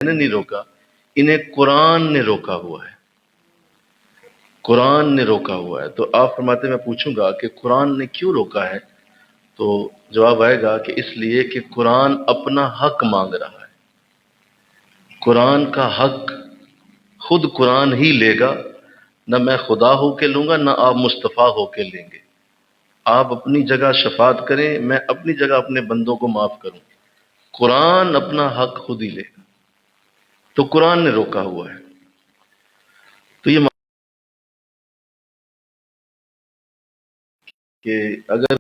نے نہیں روکا، انہیں قرآن نے روکا ہوا ہے، قرآن نے روکا ہوا ہے۔ تو آپ فرماتے میں پوچھوں گا کہ قرآن نے کیوں روکا ہے؟ تو جواب آئے گا کہ اس لیے کہ قرآن اپنا حق مانگ رہا ہے۔ قرآن کا حق خود قرآن ہی لے گا، نہ میں خدا ہو کے لوں گا، نہ آپ مصطفیٰ ہو کے لیں گے۔ آپ اپنی جگہ شفاعت کریں، میں اپنی جگہ اپنے بندوں کو معاف کروں، قرآن اپنا حق خود ہی لے گا۔ تو قرآن نے روکا ہوا ہے۔ تو یہ کہ اگر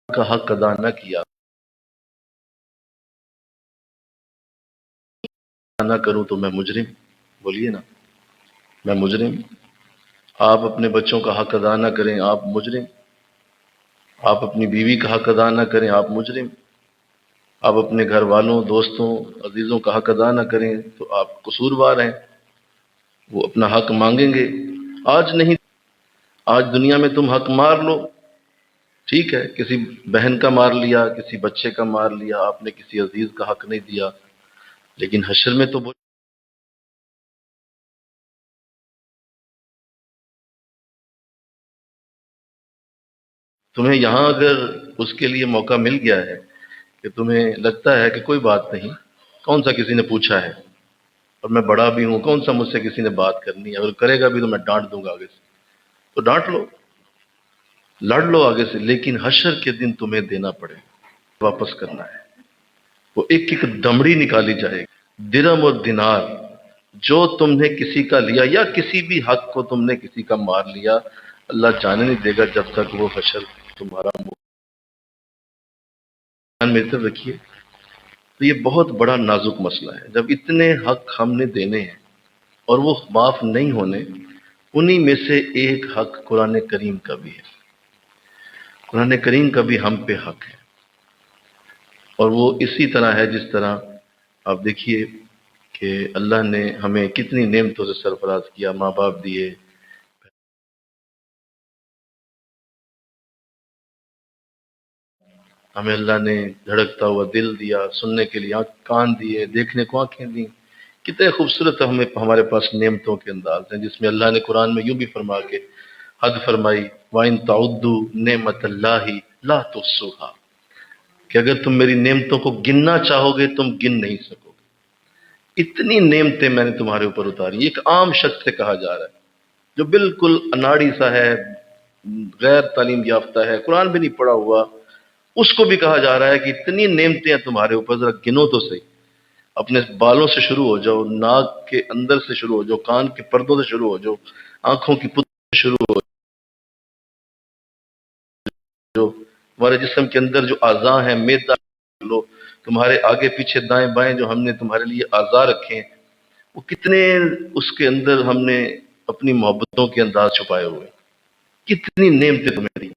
کا حق ادا نہ کیا، نہ کروں تو میں مجرم، بولیے نا، میں مجرم۔ آپ اپنے بچوں کا حق ادا نہ کریں، آپ مجرم۔ آپ اپنی بیوی کا حق ادا نہ کریں، آپ مجرم۔ آپ اپنے گھر والوں، دوستوں، عزیزوں کا حق ادا نہ کریں تو آپ قصوروار ہیں۔ وہ اپنا حق مانگیں گے، آج نہیں، آج دنیا میں تم حق مار لو، ٹھیک ہے، کسی بہن کا مار لیا، کسی بچے کا مار لیا، آپ نے کسی عزیز کا حق نہیں دیا، لیکن حشر میں تو تمہیں یہاں اگر اس کے لیے موقع مل گیا ہے کہ تمہیں لگتا ہے کہ کوئی بات نہیں، کون سا کسی نے پوچھا ہے، اور میں بڑا بھی ہوں، کون سا مجھ سے کسی نے بات کرنی ہے، اگر کرے گا بھی تو میں ڈانٹ دوں گا آگے سے، تو ڈانٹ لو، لڑ لو آگے سے، لیکن حشر کے دن تمہیں دینا پڑے، واپس کرنا ہے۔ وہ ایک ایک دمڑی نکالی جائے گی، درم اور دینار، جو تم نے کسی کا لیا یا کسی بھی حق کو تم نے کسی کا مار لیا، اللہ جانے نہیں دے گا جب تک وہ حشر تمہارا میری طرف رکھیے۔ تو یہ بہت بڑا نازک مسئلہ ہے، جب اتنے حق ہم نے دینے ہیں اور وہ معاف نہیں ہونے، انہی میں سے ایک حق قرآن کریم کا بھی ہے۔ قرآن کریم کا بھی ہم پہ حق ہے، اور وہ اسی طرح ہے جس طرح آپ دیکھیے کہ اللہ نے ہمیں کتنی نعمتوں سے سرفراز کیا، ماں باپ دیے، ہمیں اللہ نے دھڑکتا ہوا دل دیا، سننے کے لیے کان دیے، دیکھنے کو آنکھیں دی، کتنے خوبصورت ہمیں ہمارے پاس نعمتوں کے انداز ہیں، جس میں اللہ نے قرآن میں یوں بھی فرما کے حد فرمائی، وَإِن تَعُدُّوا نِعْمَةَ اللَّهِ لَا تُحْصُوهَا، کہ اگر تم میری نعمتوں کو گننا چاہو گے تم گن نہیں سکو گے، اتنی نعمتیں میں نے تمہارے اوپر اتاری۔ ایک عام شخص سے کہا جا رہا ہے جو بالکل اناڑی سا ہے، غیر تعلیم یافتہ ہے، قرآن بھی نہیں پڑھا ہوا، اس کو بھی کہا جا رہا ہے کہ اتنی نعمتیں ہیں تمہارے اوپر، ذرا گنو تو صحیح۔ اپنے بالوں سے شروع ہو جاؤ، ناک کے اندر سے شروع ہو جاؤ، کان کے پردوں سے شروع ہو جاؤ، آنکھوں کی پتوں سے شروع ہو جاؤ، ہمارے جسم کے اندر جو اعضاء ہیں، میدا لو، تمہارے آگے پیچھے دائیں بائیں جو ہم نے تمہارے لیے اعضاء رکھے ہیں، وہ کتنے اس کے اندر ہم نے اپنی محبتوں کے انداز چھپائے ہوئے، کتنی نعمتیں تمہیں دی،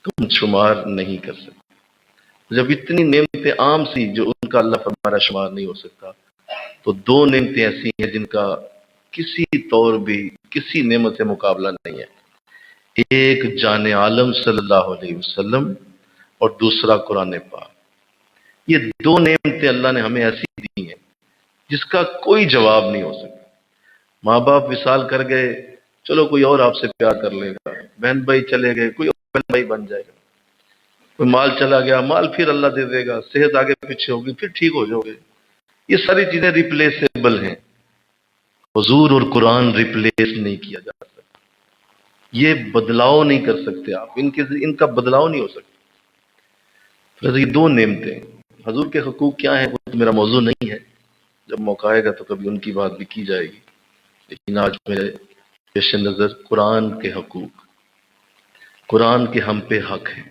تم شمار نہیں کر سکتے۔ جب اتنی نعمتیں عام سی جو ان کا اللہ فرمایا شمار نہیں ہو سکتا، تو دو نعمتیں ایسی ہیں جن کا کسی طور بھی کسی نعمت سے مقابلہ نہیں ہے، ایک جان عالم صلی اللہ علیہ وسلم اور دوسرا قرآن پاک۔ یہ دو نعمتیں اللہ نے ہمیں ایسی دی ہیں جس کا کوئی جواب نہیں ہو سکتا۔ ماں باپ وصال کر گئے، چلو کوئی اور آپ سے پیار کر لے گا، بہن بھائی چلے گئے، کوئی اور بہن بھائی بن جائے گا، کوئی مال چلا گیا، مال پھر اللہ دے دے گا، صحت آگے پیچھے ہوگی پھر ٹھیک ہو جاؤ گے، یہ ساری چیزیں ریپلیسیبل ہیں، حضور اور قرآن ریپلیس نہیں کیا جا سکتا، یہ بدلاؤ نہیں کر سکتے آپ، ان کا بدلاؤ نہیں ہو سکتا۔ یہ دو نعمتیں، حضور کے حقوق کیا ہیں وہ تو میرا موضوع نہیں ہے، جب موقع آئے گا تو کبھی ان کی بات بھی کی جائے گی، لیکن آج میرے پیش نظر قرآن کے حقوق، قرآن کے ہم پہ حق ہیں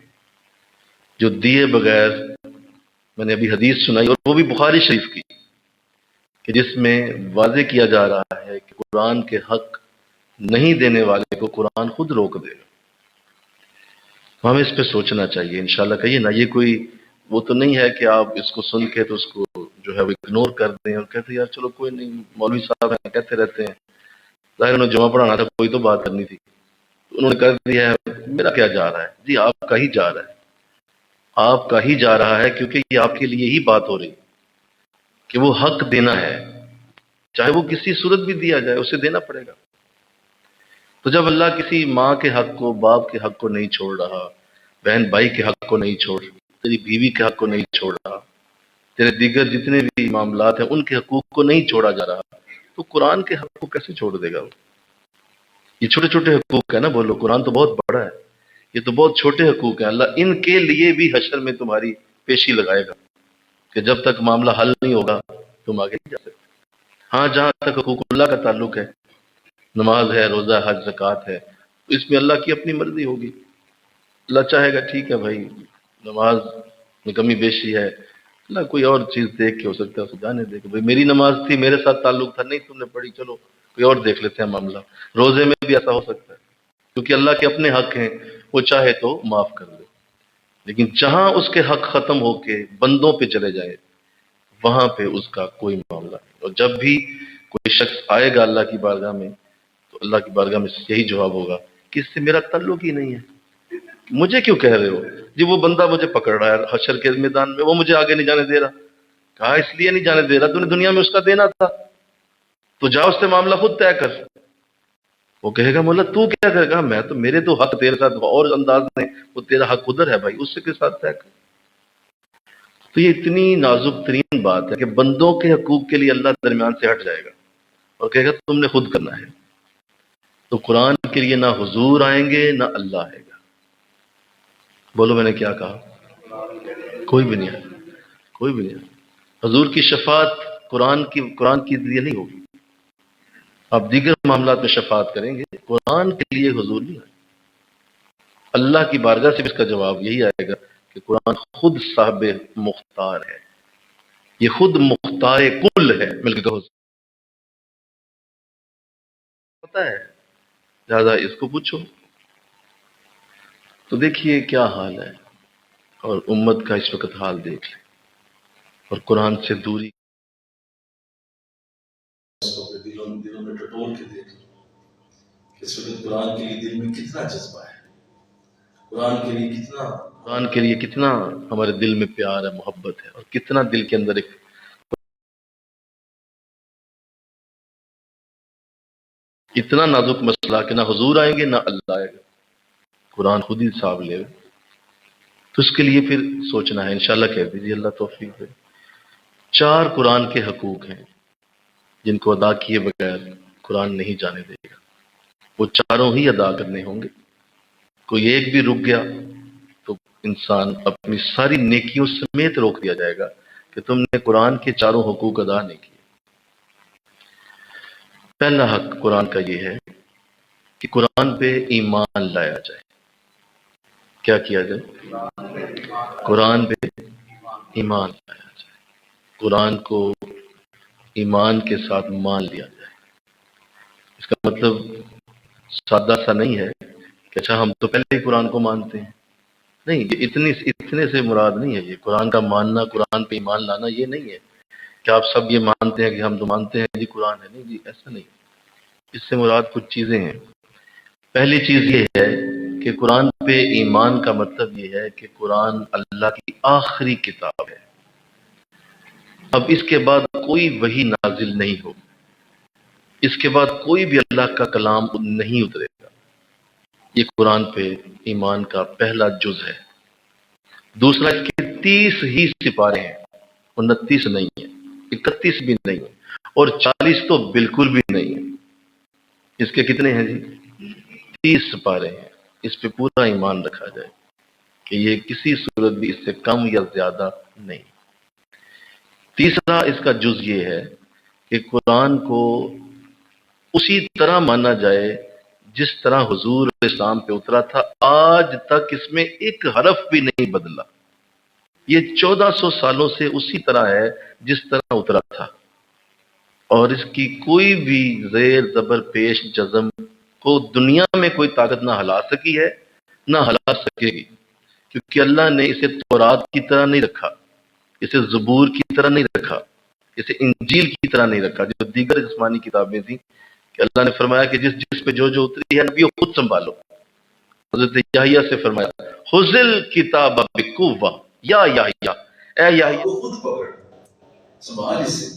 جو دیے بغیر، میں نے ابھی حدیث سنائی اور وہ بھی بخاری شریف کی، کہ جس میں واضح کیا جا رہا ہے کہ قرآن کے حق نہیں دینے والے کو قرآن خود روک دے گا۔ ہمیں اس پہ سوچنا چاہیے انشاءاللہ۔ کہیے نا، یہ کوئی وہ تو نہیں ہے کہ آپ اس کو سن کے تو اس کو جو ہے وہ اگنور کر دیں اور کہتے ہیں یار چلو کوئی نہیں، مولوی صاحب ہیں کہتے رہتے ہیں، ظاہر انہوں نے جمعہ پڑھانا تھا، کوئی تو بات کرنی تھی، انہوں نے کر دیا ہے، میرا کیا جا رہا ہے؟ جی آپ کا ہی جا رہا ہے، آپ کا ہی جا رہا ہے، کیونکہ یہ آپ کے لیے ہی بات ہو رہی ہے کہ وہ حق دینا ہے، چاہے وہ کسی صورت بھی دیا جائے اسے دینا پڑے گا۔ تو جب اللہ کسی ماں کے حق کو، باپ کے حق کو نہیں چھوڑ رہا، بہن بھائی کے حق کو نہیں چھوڑ رہا، تیری بیوی کے حق کو نہیں چھوڑ رہا، تیرے دیگر جتنے بھی معاملات ہیں ان کے حقوق کو نہیں چھوڑا جا رہا، تو قرآن کے حق کو کیسے چھوڑ دے گا وہ؟ یہ چھوٹے چھوٹے حقوق ہے نا، بولو قرآن تو بہت بڑا ہے، یہ تو بہت چھوٹے حقوق ہیں، اللہ ان کے لیے بھی حشر میں تمہاری پیشی لگائے گا کہ جب تک معاملہ حل نہیں ہوگا تم آگے نہیں جا سکتے۔ ہاں جہاں تک حقوق اللہ کا تعلق ہے، نماز ہے، روزہ، حج، زکوٰۃ ہے، تو اس میں اللہ کی اپنی مرضی ہوگی۔ اللہ چاہے گا ٹھیک ہے بھائی نماز میں کمی بیشی ہے، اللہ کوئی اور چیز دیکھ کے ہو سکتا ہے اسے جانے دے کہ بھائی میری نماز تھی، میرے ساتھ تعلق تھا، نہیں تم نے پڑھی، چلو کوئی اور دیکھ لیتے ہیں معاملہ۔ روزے میں بھی ایسا ہو سکتا ہے کیونکہ اللہ کے اپنے حق ہیں، وہ چاہے تو معاف کر دے، لیکن جہاں اس کے حق ختم ہو کے بندوں پہ چلے جائے وہاں پہ اس کا کوئی معاملہ نہیں۔ اور جب بھی کوئی شخص آئے گا اللہ کی بارگاہ میں تو اللہ کی بارگاہ میں یہی جواب ہوگا کہ اس سے میرا تعلق ہی نہیں ہے، مجھے کیوں کہہ رہے ہو؟ جی وہ بندہ مجھے پکڑ رہا ہے حشر کے میدان میں، وہ مجھے آگے نہیں جانے دے رہا۔ کہا اس لیے نہیں جانے دے رہا، تو نے دنیا میں اس کا دینا تھا، تو جا اس سے معاملہ خود طے کر۔ وہ کہے گا مولا تو کیا کرے گا؟ میں تو میرے تو حق تیرے ساتھ اور انداز میں، وہ تیرا حق ادھر ہے بھائی، اس سے کے ساتھ طے کر۔ تو یہ اتنی نازک ترین بات ہے کہ بندوں کے حقوق کے لیے اللہ درمیان سے ہٹ جائے گا اور کہے گا تم نے خود کرنا ہے۔ تو قرآن کے لیے نہ حضور آئیں گے نہ اللہ آئے گا۔ بولو میں نے کیا کہا؟ کوئی بھی نہیں آئے، کوئی بھی نہیں آئے۔ حضور کی شفاعت قرآن کی ذریعے نہیں ہوگی، آپ دیگر معاملات میں شفاعت کریں گے، قرآن کے لیے حضور نہیں آئے۔ اللہ کی بارگاہ سے بھی اس کا جواب یہی آئے گا کہ قرآن خود صاحب مختار ہے، یہ خود مختار کل ہے، مل کے کہو پتا ہے، لہٰذا اس کو پوچھو۔ تو دیکھیے کیا حال ہے، اور امت کا اس وقت حال دیکھ لیں، اور قرآن سے دوری اس کو دلوں میں ٹٹول کے دیکھ لیں کہ اس وقت قرآن کے لیے دل میں کتنا جذبہ ہے، قرآن کے لیے کتنا ہمارے دل میں پیار ہے، محبت ہے، اور کتنا دل کے اندر ایک اتنا نازک مسئلہ کہ نہ حضور آئیں گے نہ اللہ آئے گا، قرآن خود ہی صاحب لے گا۔ تو اس کے لیے پھر سوچنا ہے، انشاءاللہ کہہ دیجیے اللہ توفیق دے۔ 4 قرآن کے حقوق ہیں جن کو ادا کیے بغیر قرآن نہیں جانے دے گا، وہ چاروں ہی ادا کرنے ہوں گے، کوئی ایک بھی رک گیا تو انسان اپنی ساری نیکیوں سمیت روک دیا جائے گا کہ تم نے قرآن کے چاروں حقوق ادا نہیں کیے۔ پہلا حق قرآن کا یہ ہے کہ قرآن پہ ایمان لایا جائے۔ کیا کیا جائے؟ قرآن پہ ایمان لایا جائے، قرآن کو ایمان کے ساتھ مان لیا جائے۔ اس کا مطلب سادہ سا نہیں ہے کہ اچھا ہم تو پہلے ہی قرآن کو مانتے ہیں، نہیں، یہ اتنے سے مراد نہیں ہے۔ یہ قرآن کا ماننا، قرآن پہ ایمان لانا یہ نہیں ہے کہ آپ سب یہ مانتے ہیں کہ ہم تو مانتے ہیں جی قرآن ہے، نہیں جی ایسا نہیں۔ اس سے مراد کچھ چیزیں ہیں۔ پہلی چیز یہ ہے کہ قرآن پہ ایمان کا مطلب یہ ہے کہ قرآن اللہ کی آخری کتاب ہے، اب اس کے بعد کوئی وحی نازل نہیں ہوگی، اس کے بعد کوئی بھی اللہ کا کلام نہیں اترے گا۔ یہ قرآن پہ ایمان کا پہلا جز ہے۔ دوسرا اس کے 30 ہی سپارے ہیں، 29 نہیں ہے، 31 بھی نہیں ہے، اور 40 تو بالکل بھی نہیں ہے۔ اس کے کتنے ہیں جی؟ 30 سپارے ہیں۔ اس پہ پورا ایمان رکھا جائے کہ یہ کسی صورت بھی اس سے کم یا زیادہ نہیں۔ تیسرا اس کا جز یہ ہے کہ قرآن کو اسی طرح مانا جائے جس طرح حضور علیہ السلام پہ اترا تھا، آج تک اس میں ایک حرف بھی نہیں بدلا۔ یہ 1400 سالوں سے اسی طرح ہے جس طرح اترا تھا، اور اس کی کوئی بھی زیر زبر پیش جزم کو دنیا میں کوئی طاقت نہ ہلا سکی ہے نہ ہلا سکے گی، کیونکہ اللہ نے اسے تورات کی طرح نہیں رکھا، اسے زبور کی طرح نہیں رکھا، اسے انجیل کی طرح نہیں رکھا جو دیگر جسمانی کتابیں تھیں، کہ اللہ نے فرمایا کہ جس پہ جو اتری ہے نبیوں خود سنبھالو۔ حضرت یحییٰ سے فرمایا خذل کتاب بقوہ، یا یحییٰ، اے یحییٰ کو خود پکڑ سنبھال اسے.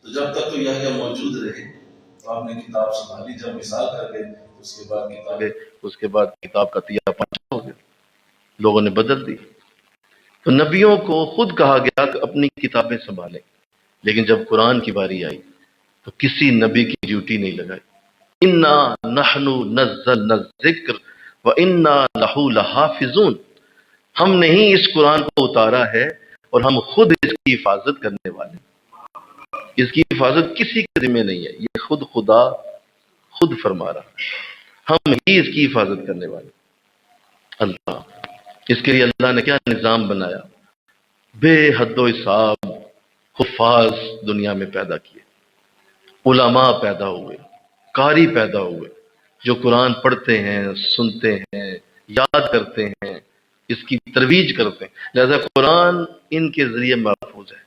تو جب تک تو یحییٰ موجود رہے تو آپ نے کتاب سنبھالی. جب مثال کر گئے اس کے بعد کتاب کا تیا پانچا ہو گیا، لوگوں نے بدل دی. تو نبیوں کو خود کہا گیا کہ اپنی کتابیں سنبھالیں، لیکن جب قرآن کی باری آئی تو کسی نبی کی ڈیوٹی نہیں لگائی. انا نحن نزلنا الذکر وانا لہ لحافظون، ہم نے ہی اس قرآن کو اتارا ہے اور ہم خود اس کی حفاظت کرنے والے ہیں. اس کی حفاظت کسی کے ذمہ نہیں ہے، یہ خود خدا خود فرما رہا ہے، ہم ہی اس کی حفاظت کرنے والے. اللہ، اس کے لیے اللہ نے کیا نظام بنایا، بے حد و حساب حفاظ دنیا میں پیدا کیے، علماء پیدا ہوئے، قاری پیدا ہوئے جو قرآن پڑھتے ہیں، سنتے ہیں، یاد کرتے ہیں، اس کی ترویج کرتے ہیں. لہذا قرآن ان کے ذریعے محفوظ ہے،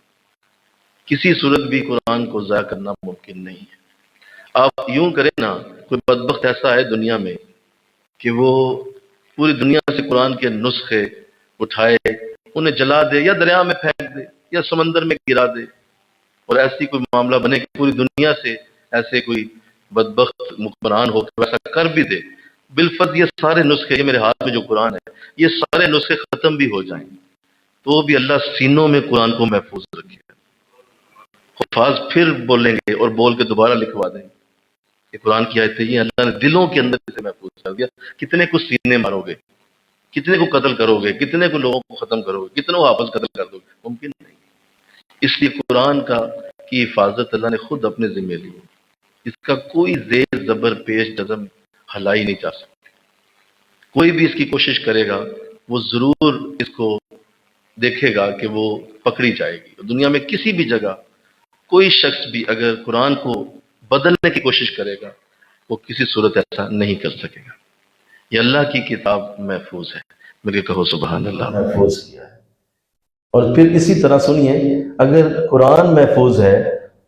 کسی صورت بھی قرآن کو ضائع کرنا ممکن نہیں ہے. آپ یوں کریں نا، کوئی بدبخت ایسا ہے دنیا میں کہ وہ پوری دنیا سے قرآن کے نسخے اٹھائے، انہیں جلا دے یا دریا میں پھینک دے یا سمندر میں گرا دے، اور ایسی کوئی معاملہ بنے کہ پوری دنیا سے ایسے کوئی بدبخت مقبران ہو کہ ویسا کر بھی دے، بالفرض یہ سارے نسخے، یہ میرے ہاتھ میں جو قرآن ہے، یہ سارے نسخے ختم بھی ہو جائیں تو بھی اللہ سینوں میں قرآن کو محفوظ رکھے. حفاظ پھر بولیں گے اور بول کے دوبارہ لکھوا دیں گے کہ قرآن کی آیتیں یہ اللہ نے دلوں کے اندر سے محفوظ کر دیا. کتنے کو سینے مارو گے، کتنے کو قتل کرو گے، کتنے کو لوگوں کو ختم کرو گے، کتنے کو آپس قتل کر دو گے، ممکن نہیں. اس لیے قرآن کی حفاظت اللہ نے خود اپنے ذمہ لی. اس کا کوئی زیر زبر پیش جزم ہلائی نہیں جا سکتی. کوئی بھی اس کی کوشش کرے گا وہ ضرور اس کو دیکھے گا کہ وہ پکڑی جائے گی. دنیا میں کسی بھی جگہ کوئی شخص بھی اگر قرآن کو بدلنے کی کوشش کرے گا وہ کسی صورت ایسا نہیں کر سکے گا. یہ اللہ کی کتاب محفوظ ہے. مجھے کہو سبحان اللہ. محفوظ کیا ہے. اور پھر اسی طرح سنیے، اگر قرآن محفوظ ہے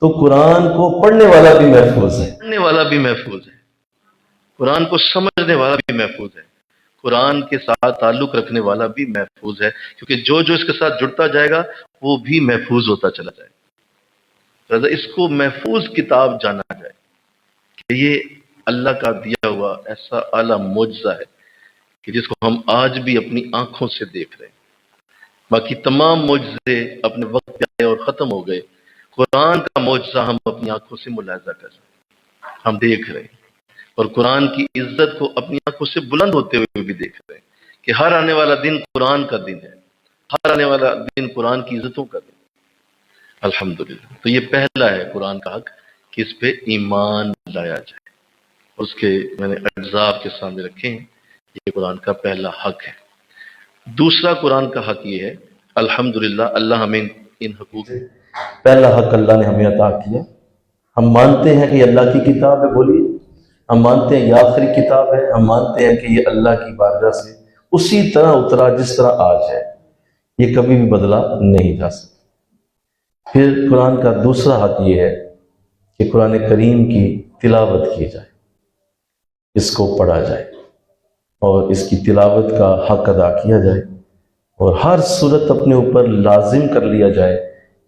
تو قرآن کو پڑھنے والا بھی محفوظ ہے، پڑھنے والا بھی محفوظ ہے، قرآن کو سمجھنے والا بھی محفوظ ہے، قرآن کے ساتھ تعلق رکھنے والا بھی محفوظ ہے، کیونکہ جو جو اس کے ساتھ جڑتا جائے گا وہ بھی محفوظ ہوتا چلا جائے گا. لہذا اس کو محفوظ کتاب جانا جائے کہ یہ اللہ کا دیا ہوا ایسا اعلیٰ معجزہ ہے کہ جس کو ہم آج بھی اپنی آنکھوں سے دیکھ رہے ہیں. باقی تمام معجزے اپنے وقت پہ آئے اور ختم ہو گئے، قرآن کا معجزہ ہم اپنی آنکھوں سے ملاحظہ کر رہے ہیں، ہم دیکھ رہے ہیں، اور قرآن کی عزت کو اپنی آنکھوں سے بلند ہوتے ہوئے بھی دیکھ رہے ہیں کہ ہر آنے والا دن قرآن کا دن ہے، ہر آنے والا دن قرآن کی عزتوں کا دن. الحمدللہ. تو یہ پہلا ہے قرآن کا حق کہ اس پہ ایمان لایا جائے. اس کے میں نے اجزاء آپ کے سامنے رکھے ہیں، یہ قرآن کا پہلا حق ہے. دوسرا قرآن کا حق یہ ہے، الحمدللہ اللہ ہمیں ان حقوق پہلا حق اللہ نے ہمیں عطا کیا. ہم مانتے ہیں کہ یہ اللہ کی کتاب ہے، بولیے. ہم مانتے ہیں یہ آخری کتاب ہے. ہم مانتے ہیں کہ یہ اللہ کی بارگاہ سے اسی طرح اترا جس طرح آج ہے، یہ کبھی بھی بدلا نہیں جا سکتا. پھر قرآن کا دوسرا حق یہ ہے کہ قرآن کریم کی تلاوت کی جائے، اس کو پڑھا جائے اور اس کی تلاوت کا حق ادا کیا جائے، اور ہر صورت اپنے اوپر لازم کر لیا جائے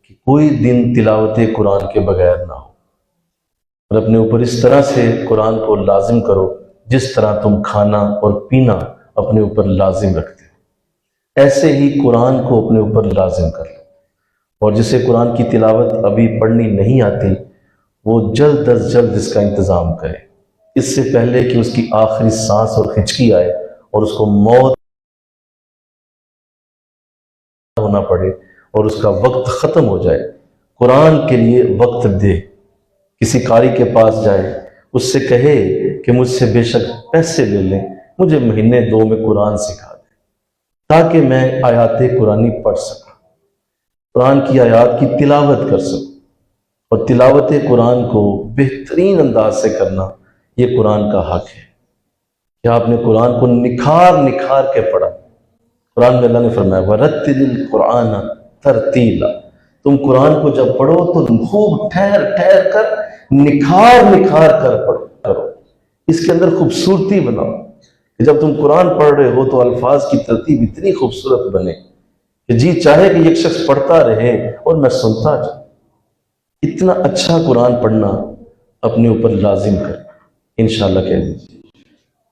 کہ کوئی دن تلاوت قرآن کے بغیر نہ ہو. اور اپنے اوپر اس طرح سے قرآن کو لازم کرو جس طرح تم کھانا اور پینا اپنے اوپر لازم رکھتے ہو، ایسے ہی قرآن کو اپنے اوپر لازم کر لو. اور جسے قرآن کی تلاوت ابھی پڑھنی نہیں آتی وہ جلد از جلد اس کا انتظام کرے، اس سے پہلے کہ اس کی آخری سانس اور ہچکی آئے اور اس کو موت ہونا پڑے اور اس کا وقت ختم ہو جائے. قرآن کے لیے وقت دے. کسی قاری کے پاس جائے، اس سے کہے کہ مجھ سے بے شک پیسے لے لیں، مجھے مہینے 2 میں قرآن سکھا دیں تاکہ میں آیات قرآنی پڑھ سکوں، قرآن کی آیات کی تلاوت کر سکوں. اور تلاوت قرآن کو بہترین انداز سے کرنا یہ قرآن کا حق ہے کہ آپ نے قرآن کو نکھار نکھار کے پڑھا. قرآن میں اللہ نے فرمایا وَرَتِّلِ الْقُرْآنَ تَرْتِيلًا، تم قرآن کو جب پڑھو تو خوب ٹھہر ٹھہر کر نکھار نکھار کر پڑھو، اس کے اندر خوبصورتی بناؤ، کہ جب تم قرآن پڑھ رہے ہو تو الفاظ کی ترتیب اتنی خوبصورت بنے کہ جی چاہے کہ ایک شخص پڑھتا رہے اور میں سنتا جاؤں۔ اتنا اچھا قرآن پڑھنا اپنے اوپر لازم کر، انشاءاللہ کہہ لیجیے۔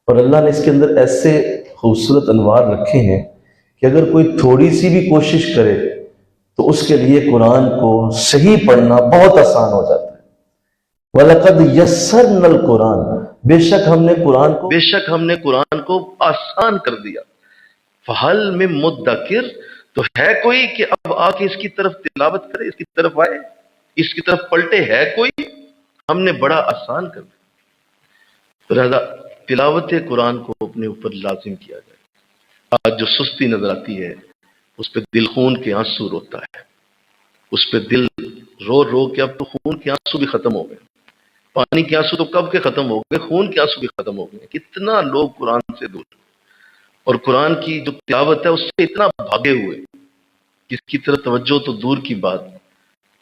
اور اللہ نے اس کے اندر ایسے خوبصورت انوار رکھے ہیں کہ اگر کوئی تھوڑی سی بھی کوشش کرے تو اس کے لیے قرآن کو صحیح پڑھنا بہت آسان ہو جاتا ہے۔ وَلَقَدْ يَسَّرْنَا الْقُرْآنَ، بے شک ہم نے قرآن کو آسان کر دیا۔ فہل میں مدکر، تو ہے کوئی کہ اب آ کے اس کی طرف تلاوت کرے، اس کی طرف آئے، اس کی طرف پلٹے؟ ہے کوئی؟ ہم نے بڑا آسان کر دیا۔ لہذا تلاوت قرآن کو اپنے اوپر لازم کیا جائے۔ آج جو سستی نظر آتی ہے اس پہ دل خون کے آنسو روتا ہے، اس پہ دل رو رو کے اب تو خون کے آنسو بھی ختم ہو گئے۔ پانی کے آنسو تو کب کے ختم ہو گئے، خون کے آنسو بھی ختم ہو گئے۔ کتنا لوگ قرآن سے دور، اور قرآن کی جو تلاوت ہے اس سے اتنا بھاگے ہوئے کہ اس کی طرف توجہ تو دور کی بات،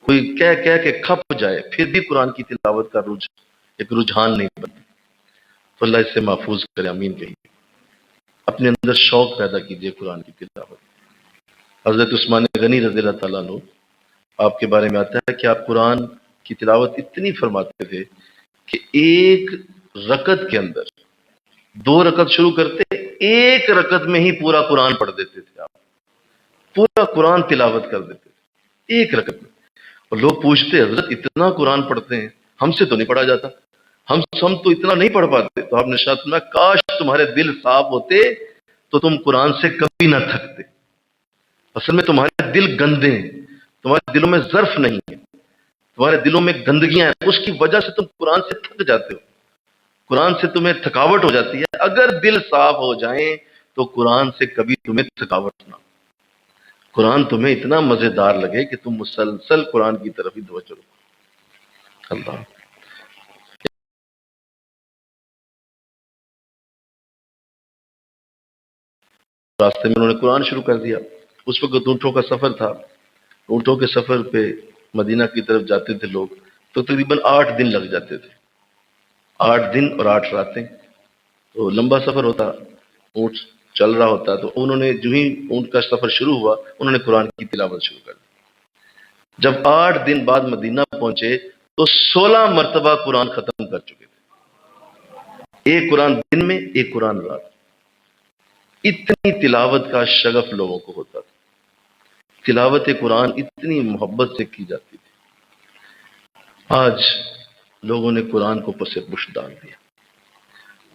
کوئی کہہ کے کھپ جائے پھر بھی قرآن کی تلاوت کا ایک رجحان نہیں بنتا۔ تو اللہ اس سے محفوظ کرے، آمین کہیے۔ اپنے اندر شوق پیدا کیجئے قرآن کی تلاوت۔ حضرت عثمان غنی رضی اللہ تعالیٰ عنہ، آپ کے بارے میں آتا ہے کہ آپ قرآن کی تلاوت اتنی فرماتے تھے کہ ایک رکعت کے اندر 2 رکعت شروع کرتے، ایک رکعت میں ہی پورا قرآن پڑھ دیتے تھے آپ، پورا قرآن تلاوت کر دیتے تھے ایک رکعت میں۔ اور لوگ پوچھتے حضرت اتنا قرآن پڑھتے ہیں، ہم سے تو نہیں پڑھا جاتا، ہم تو اتنا نہیں پڑھ پاتے۔ تو آپ نے ارشاد فرمایا کاش تمہارے دل صاف ہوتے تو تم قرآن سے کبھی نہ تھکتے۔ اصل میں تمہارے دل گندے ہیں، تمہارے دلوں میں ظرف نہیں ہے، تمہارے دلوں میں گندگیاں ہیں، اس کی وجہ سے تم قرآن سے تھک جاتے ہو، قرآن سے تمہیں تھکاوٹ ہو جاتی ہے۔ اگر دل صاف ہو جائیں تو قرآن سے کبھی تمہیں تھکاوٹ نہ، قرآن تمہیں اتنا مزیدار لگے کہ تم مسلسل قرآن کی طرف ہی توجہ رکھو۔ اللہ راستے میں انہوں نے قرآن شروع کر دیا۔ اس وقت اونٹوں کا سفر تھا، اونٹوں کے سفر پہ مدینہ کی طرف جاتے تھے لوگ تو تقریباً 8 دن لگ جاتے تھے، 8 دن اور 8 راتیں، تو لمبا سفر ہوتا، اونٹ چل رہا ہوتا۔ تو انہوں نے جو ہی اونٹ کا سفر شروع ہوا انہوں نے قرآن کی تلاوت شروع کر دی۔ جب 8 دن بعد مدینہ پہنچے تو 16 مرتبہ قرآن ختم کر چکے تھے، ایک قرآن دن میں، ایک قرآن رات۔ اتنی تلاوت کا شغف لوگوں کو ہوتا تھا، تلاوت قرآن اتنی محبت سے کی جاتی تھی۔ آج لوگوں نے قرآن کو پس پش ڈال دیا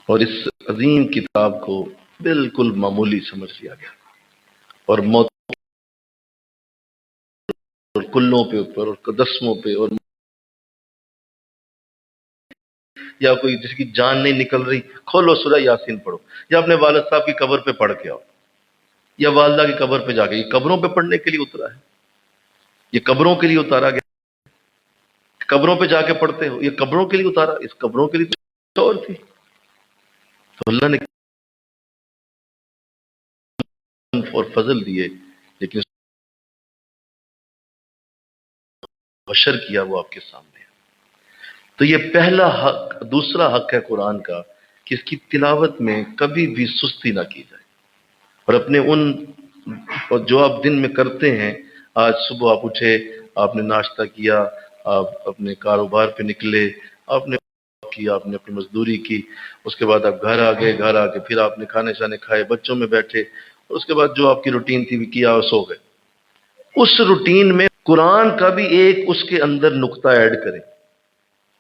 اور اس عظیم کتاب کو بالکل معمولی سمجھ لیا گیا، اور موت اور کلوں پہ اوپر اور قدسموں پہ، اور یا کوئی جس کی جان نہیں نکل رہی کھولو سورہ یاسین پڑھو، یا اپنے والد صاحب کی قبر پہ پڑھ کے آؤ، یا والدہ کی قبر پہ جا کے۔ یہ قبروں پہ پڑھنے کے لیے اترا ہے، یہ قبروں کے لیے اتارا گیا، قبروں پہ جا کے پڑھتے ہو، یہ قبروں کے لیے اتارا، اس قبروں کے لیے تو اور تھی۔ تو اللہ نے اور فضل دیے، لیکن بشر کیا وہ آپ کے سامنے ہے۔ تو یہ پہلا حق۔ دوسرا حق ہے قرآن کا کہ اس کی تلاوت میں کبھی بھی سستی نہ کی جائے، اور اپنے جو آپ دن میں کرتے ہیں، آج صبح آپ اٹھے، آپ نے ناشتہ کیا، آپ اپنے کاروبار پہ نکلے، آپ نے اپنی مزدوری کی، اس کے بعد آپ گھر آ گئے، گھر آ کے پھر آپ نے کھانے شانے کھائے، بچوں میں بیٹھے، اس کے بعد جو آپ کی روٹین تھی بھی کیا اور سو گئے۔ اس روٹین میں قرآن کا بھی ایک اس کے اندر نقطہ ایڈ کریں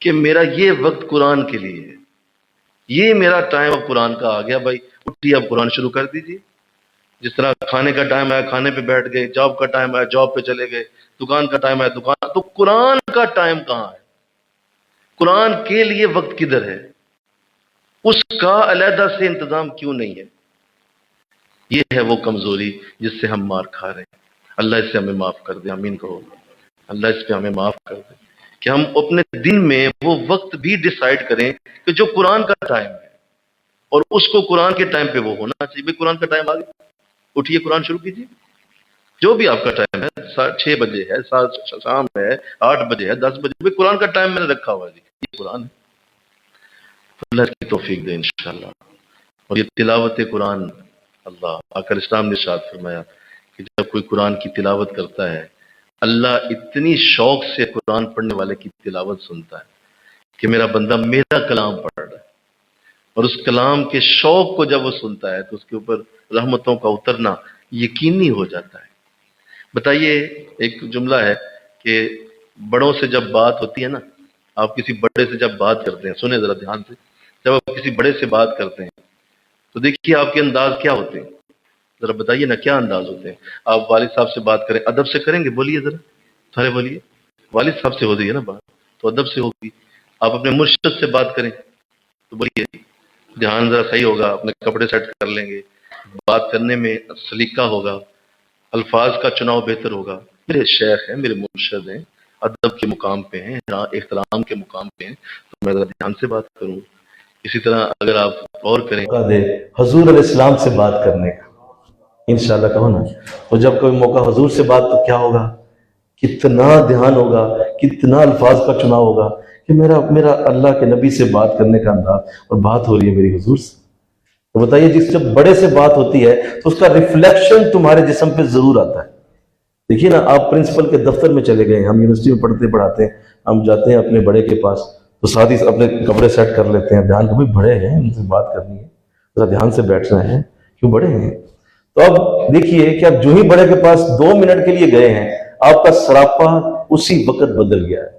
کہ میرا یہ وقت قرآن کے لیے ہے، یہ میرا ٹائم اب قرآن کا آ گیا، بھائی اٹھیے اب قرآن شروع کر دیجیے۔ جس طرح کھانے کا ٹائم آیا کھانے پہ بیٹھ گئے، جاب کا ٹائم آیا جاب پہ چلے گئے، دکان کا ٹائم آیا دکان، تو قرآن کا ٹائم کہاں ہے؟ قرآن کے لیے وقت کدھر ہے؟ اس کا علیحدہ سے انتظام کیوں نہیں ہے؟ یہ ہے وہ کمزوری جس سے ہم مار کھا رہے ہیں۔ اللہ اس سے ہمیں معاف کر دے، آمین کہو۔ اللہ اس پہ ہمیں معاف کر دے کہ ہم اپنے دن میں وہ وقت بھی ڈیسائیڈ کریں کہ جو قرآن کا ٹائم ہے، اور اس کو قرآن کے ٹائم پہ وہ ہونا چاہیے۔ بھائی قرآن کا ٹائم آ گیا، اٹھیے قرآن شروع کیجیے، جو بھی آپ کا ٹائم ہے، 6 بجے ہے، شام ہے، 8 بجے ہے، 10 بجے، بھائی قرآن کا ٹائم میں نے رکھا ہوا ہے، یہ قرآن ہے۔ اللہ کی توفیق دے انشاءاللہ۔ اور یہ تلاوت قرآن، اللہ آقا اسلام نے ارشاد فرمایا کہ جب کوئی قرآن کی تلاوت کرتا ہے، اللہ اتنی شوق سے قرآن پڑھنے والے کی تلاوت سنتا ہے کہ میرا بندہ میرا کلام پڑھ رہا ہے، اور اس کلام کے شوق کو جب وہ سنتا ہے تو اس کے اوپر رحمتوں کا اترنا یقینی ہو جاتا ہے۔ بتائیے، ایک جملہ ہے کہ بڑوں سے جب بات ہوتی ہے نا، آپ کسی بڑے سے جب بات کرتے ہیں، سنیں ذرا دھیان سے، جب آپ کسی بڑے سے بات کرتے ہیں تو دیکھیے آپ کے انداز کیا ہوتے ہیں، ذرا بتائیے نا کیا انداز ہوتے ہیں۔ آپ والد صاحب سے بات کریں، ادب سے کریں گے؟ بولیے ذرا، سارے بولیے۔ والد صاحب سے ہو رہی ہے نا بات تو ادب سے ہوگی۔ آپ اپنے مرشد سے بات کریں تو بولیے، دھیان ذرا صحیح ہوگا، اپنے کپڑے سیٹ کر لیں گے، بات کرنے میں سلیقہ ہوگا، الفاظ کا چناؤ بہتر ہوگا۔ میرے شیخ ہیں، میرے مرشد ہیں، ادب کے مقام پہ ہیں، احترام کے مقام پہ ہیں، تو میں ذرا دھیان سے بات کروں۔ اسی طرح اگر آپ غور کریں، موقع دے حضور علیہ السلام سے بات کرنے کا، انشاءاللہ کہو نا، تو جب کوئی موقع حضور سے بات تو کیا ہوگا، کتنا دھیان ہوگا، کتنا الفاظ کا چناؤ ہوگا کہ میرا اللہ کے نبی سے بات کرنے کا انداز، اور بات ہو رہی ہے میری حضور سے۔ تو بتائیے، جب بڑے سے بات ہوتی ہے تو اس کا ریفلیکشن تمہارے جسم پہ ضرور آتا ہے۔ دیکھیے نا، آپ پرنسپل کے دفتر میں چلے گئے ہیں، ہم یونیورسٹی میں پڑھاتے ہیں، ہم جاتے ہیں اپنے بڑے کے پاس تو ساتھ ہی اپنے کپڑے سیٹ کر لیتے ہیں، دھیان کو بھی بڑے ہیں ان سے بات کرنی ہے، ذرا دھیان سے بیٹھنا ہے، کیوں بڑے ہیں۔ تو اب دیکھیے کہ اب جو ہی بڑے کے پاس 2 منٹ کے لیے گئے ہیں، آپ کا سراپا اسی وقت بدل گیا ہے۔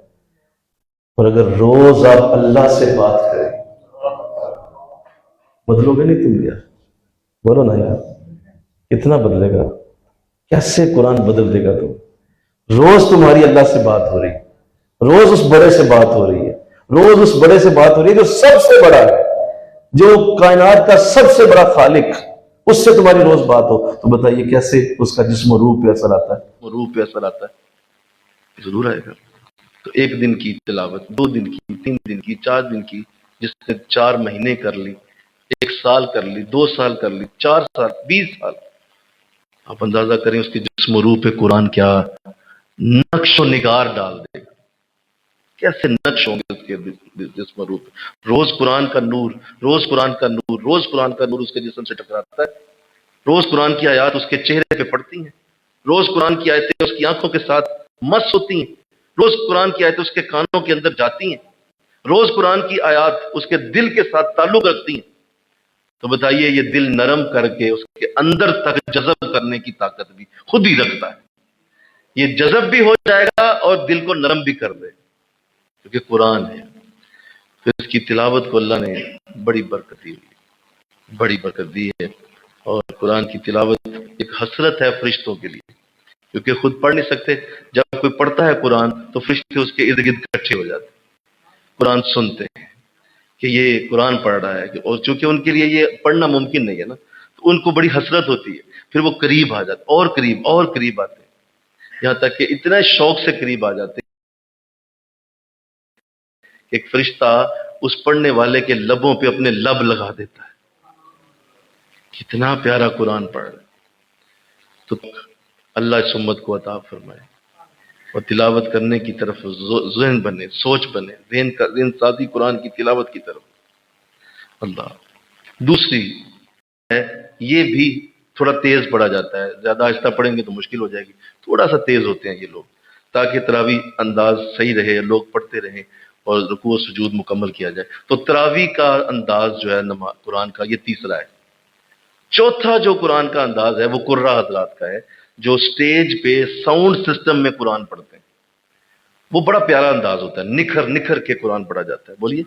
اور اگر روز آپ اللہ سے بات کریں، بدلو گے نہیں تم یار؟ بولو نا یار، کتنا بدلے گا، کیسے قرآن بدل دے گا تم؟ روز تمہاری اللہ سے بات ہو رہی ہے، روز اس بڑے سے بات ہو رہی ہے، روز اس بڑے سے بات ہو رہی ہے جو سب سے بڑا ہے، جو کائنات کا سب سے بڑا خالق، اس سے تمہاری روز بات ہو، تو بتائیے کیسے اس کا جسم و روح پہ اثر آتا ہے؟ وہ روح پہ اثر آتا ہے، ضرور آئے گا۔ تو 1 دن کی تلاوت، 2 دن کی، 3 دن کی، 4 دن کی، جس نے 4 مہینے کر لی، 1 سال کر لی، 2 سال کر لی، 4 سال، 20 سال، آپ اندازہ کریں اس کے جسم و روح پہ قرآن کیا نقش و نگار ڈال دے گا، کیسے نقش ہوں گے اس کے جسم و روح پہ۔ روز قرآن کا نور، روز قرآن کا نور، روز قرآن کا نور اس کے جسم سے ٹکراتا ہے، روز قرآن کی آیات اس کے چہرے پہ پڑتی ہیں، روز قرآن کی آیتیں اس کی آنکھوں کے ساتھ مس ہوتی ہیں، روز قرآن کی آیتیں اس کے کانوں کے اندر جاتی ہیں، روز قرآن کی آیات اس کے دل کے ساتھ تعلق رکھتی ہیں۔ تو بتائیے، یہ دل نرم کر کے اس کے اندر تک جذب کرنے کی طاقت بھی خود ہی رکھتا ہے۔ یہ جذب بھی ہو جائے گا اور دل کو نرم بھی کر دے، کیونکہ قرآن ہے۔ تو اس کی تلاوت کو اللہ نے بڑی برکت دی ہوئی، بڑی برکت دی ہے۔ اور قرآن کی تلاوت ایک حسرت ہے فرشتوں کے لیے، کیونکہ خود پڑھ نہیں سکتے۔ جب کوئی پڑھتا ہے قرآن تو فرشتے اس کے ارد گرد اکٹھے ہو جاتے ہیں، قرآن سنتے ہیں کہ یہ قرآن پڑھ رہا ہے، اور چونکہ ان کے لیے یہ پڑھنا ممکن نہیں ہے نا، تو ان کو بڑی حسرت ہوتی ہے، پھر وہ قریب آ جاتے، اور قریب اور قریب آتے ہیں، یہاں تک کہ اتنا شوق سے قریب آ جاتے ہیں کہ ایک فرشتہ اس پڑھنے والے کے لبوں پہ اپنے لب لگا دیتا ہے، کتنا پیارا قرآن پڑھ رہا ہے۔ تو اللہ اس امت کو عطا فرمائے اور تلاوت کرنے کی طرف ذہن بنے، سوچ بنے، ذہن سازی قرآن کی تلاوت کی طرف۔ اللہ دوسری ہے، یہ بھی تھوڑا تیز پڑھا جاتا ہے، زیادہ آہستہ پڑھیں گے تو مشکل ہو جائے گی، تھوڑا سا تیز ہوتے ہیں یہ لوگ، تاکہ تراویح انداز صحیح رہے، لوگ پڑھتے رہیں اور رکوع و سجود مکمل کیا جائے۔ تو تراویح کا انداز جو ہے قرآن کا، یہ تیسرا ہے۔ چوتھا جو قرآن کا انداز ہے وہ قرہ حضرات کا ہے، جو سٹیج پہ ساؤنڈ سسٹم میں قرآن پڑھتے ہیں۔ وہ بڑا پیارا انداز ہوتا ہے، نکھر نکھر کے قرآن پڑھا جاتا ہے۔ بولیے،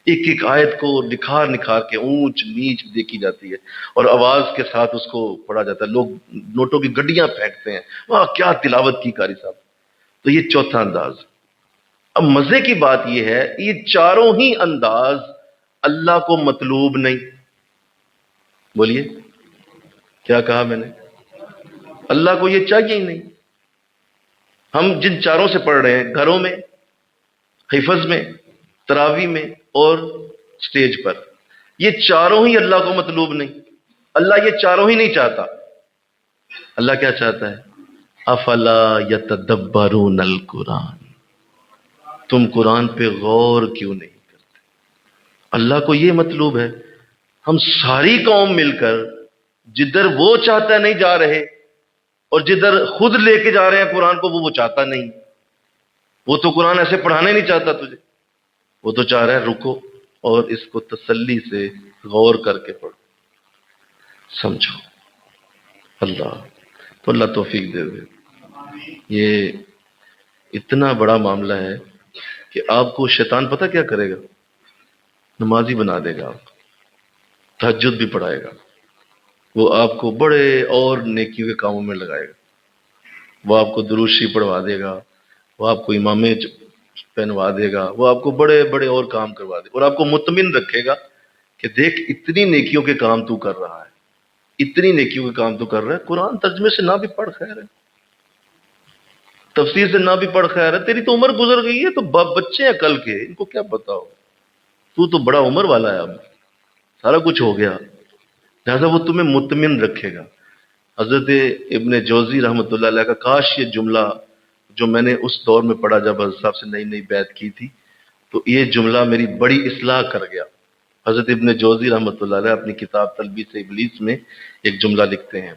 ایک ایک آیت کو نکھار نکھار کے اونچ نیچ دیکھی جاتی ہے، اور آواز کے ساتھ اس کو پڑھا جاتا ہے، لوگ نوٹوں کی گڈیاں پھینکتے ہیں، واہ کیا تلاوت کی قاری صاحب۔ تو یہ چوتھا انداز۔ اب مزے کی بات یہ ہے، یہ چاروں ہی انداز اللہ کو مطلوب نہیں۔ بولیے، کیا کہا میں نے؟ اللہ کو یہ چاہیے ہی نہیں۔ ہم جن چاروں سے پڑھ رہے ہیں، گھروں میں، حفظ میں، تراویح میں اور سٹیج پر، یہ چاروں ہی اللہ کو مطلوب نہیں۔ اللہ یہ چاروں ہی نہیں چاہتا۔ اللہ کیا چاہتا ہے؟ افلا یتدبرون القرآن، تم قرآن پہ غور کیوں نہیں کرتے؟ اللہ کو یہ مطلوب ہے ہم ساری قوم مل کر جدھر وہ چاہتا ہے نہیں جا رہے، اور جدھر خود لے کے جا رہے ہیں قرآن کو وہ چاہتا نہیں. وہ تو قرآن ایسے پڑھانے نہیں چاہتا تجھے، وہ تو چاہ رہا ہے رکو اور اس کو تسلی سے غور کر کے پڑھو، سمجھو. اللہ تو اللہ توفیق دے دے. یہ اتنا بڑا معاملہ ہے کہ آپ کو شیطان پتہ کیا کرے گا؟ نمازی بنا دے گا، آپ کو تہجد بھی پڑھائے گا، وہ آپ کو بڑے اور نیکیوں کے کاموں میں لگائے گا، وہ آپ کو درود شریف پڑھوا دے گا، وہ آپ کو امامے پہنوا دے گا، وہ آپ کو بڑے بڑے اور کام کروا دے گا، اور آپ کو مطمئن رکھے گا کہ دیکھ اتنی نیکیوں کے کام تو کر رہا ہے، اتنی نیکیوں کے کام تو کر رہا ہے، قرآن ترجمے سے نہ بھی پڑھ خیر ہے، تفسیر سے نہ بھی پڑھ خیر ہے، تیری تو عمر گزر گئی ہے، تو بچے ہیں کل کے، ان کو کیا بتاؤ، تو بڑا عمر والا ہے، اب سارا کچھ ہو گیا، لہذا وہ تمہیں مطمئن رکھے گا. حضرت ابن جوزی رحمۃ اللہ علیہ کا کاش یہ جملہ جو میں نے اس دور میں پڑھا جب حضرت صاحب سے نئی نئی بیعت کی تھی، تو یہ جملہ میری بڑی اصلاح کر گیا. حضرت ابن جوزی رحمۃ اللہ علیہ اپنی کتاب تلبیس ابلیس میں ایک جملہ لکھتے ہیں.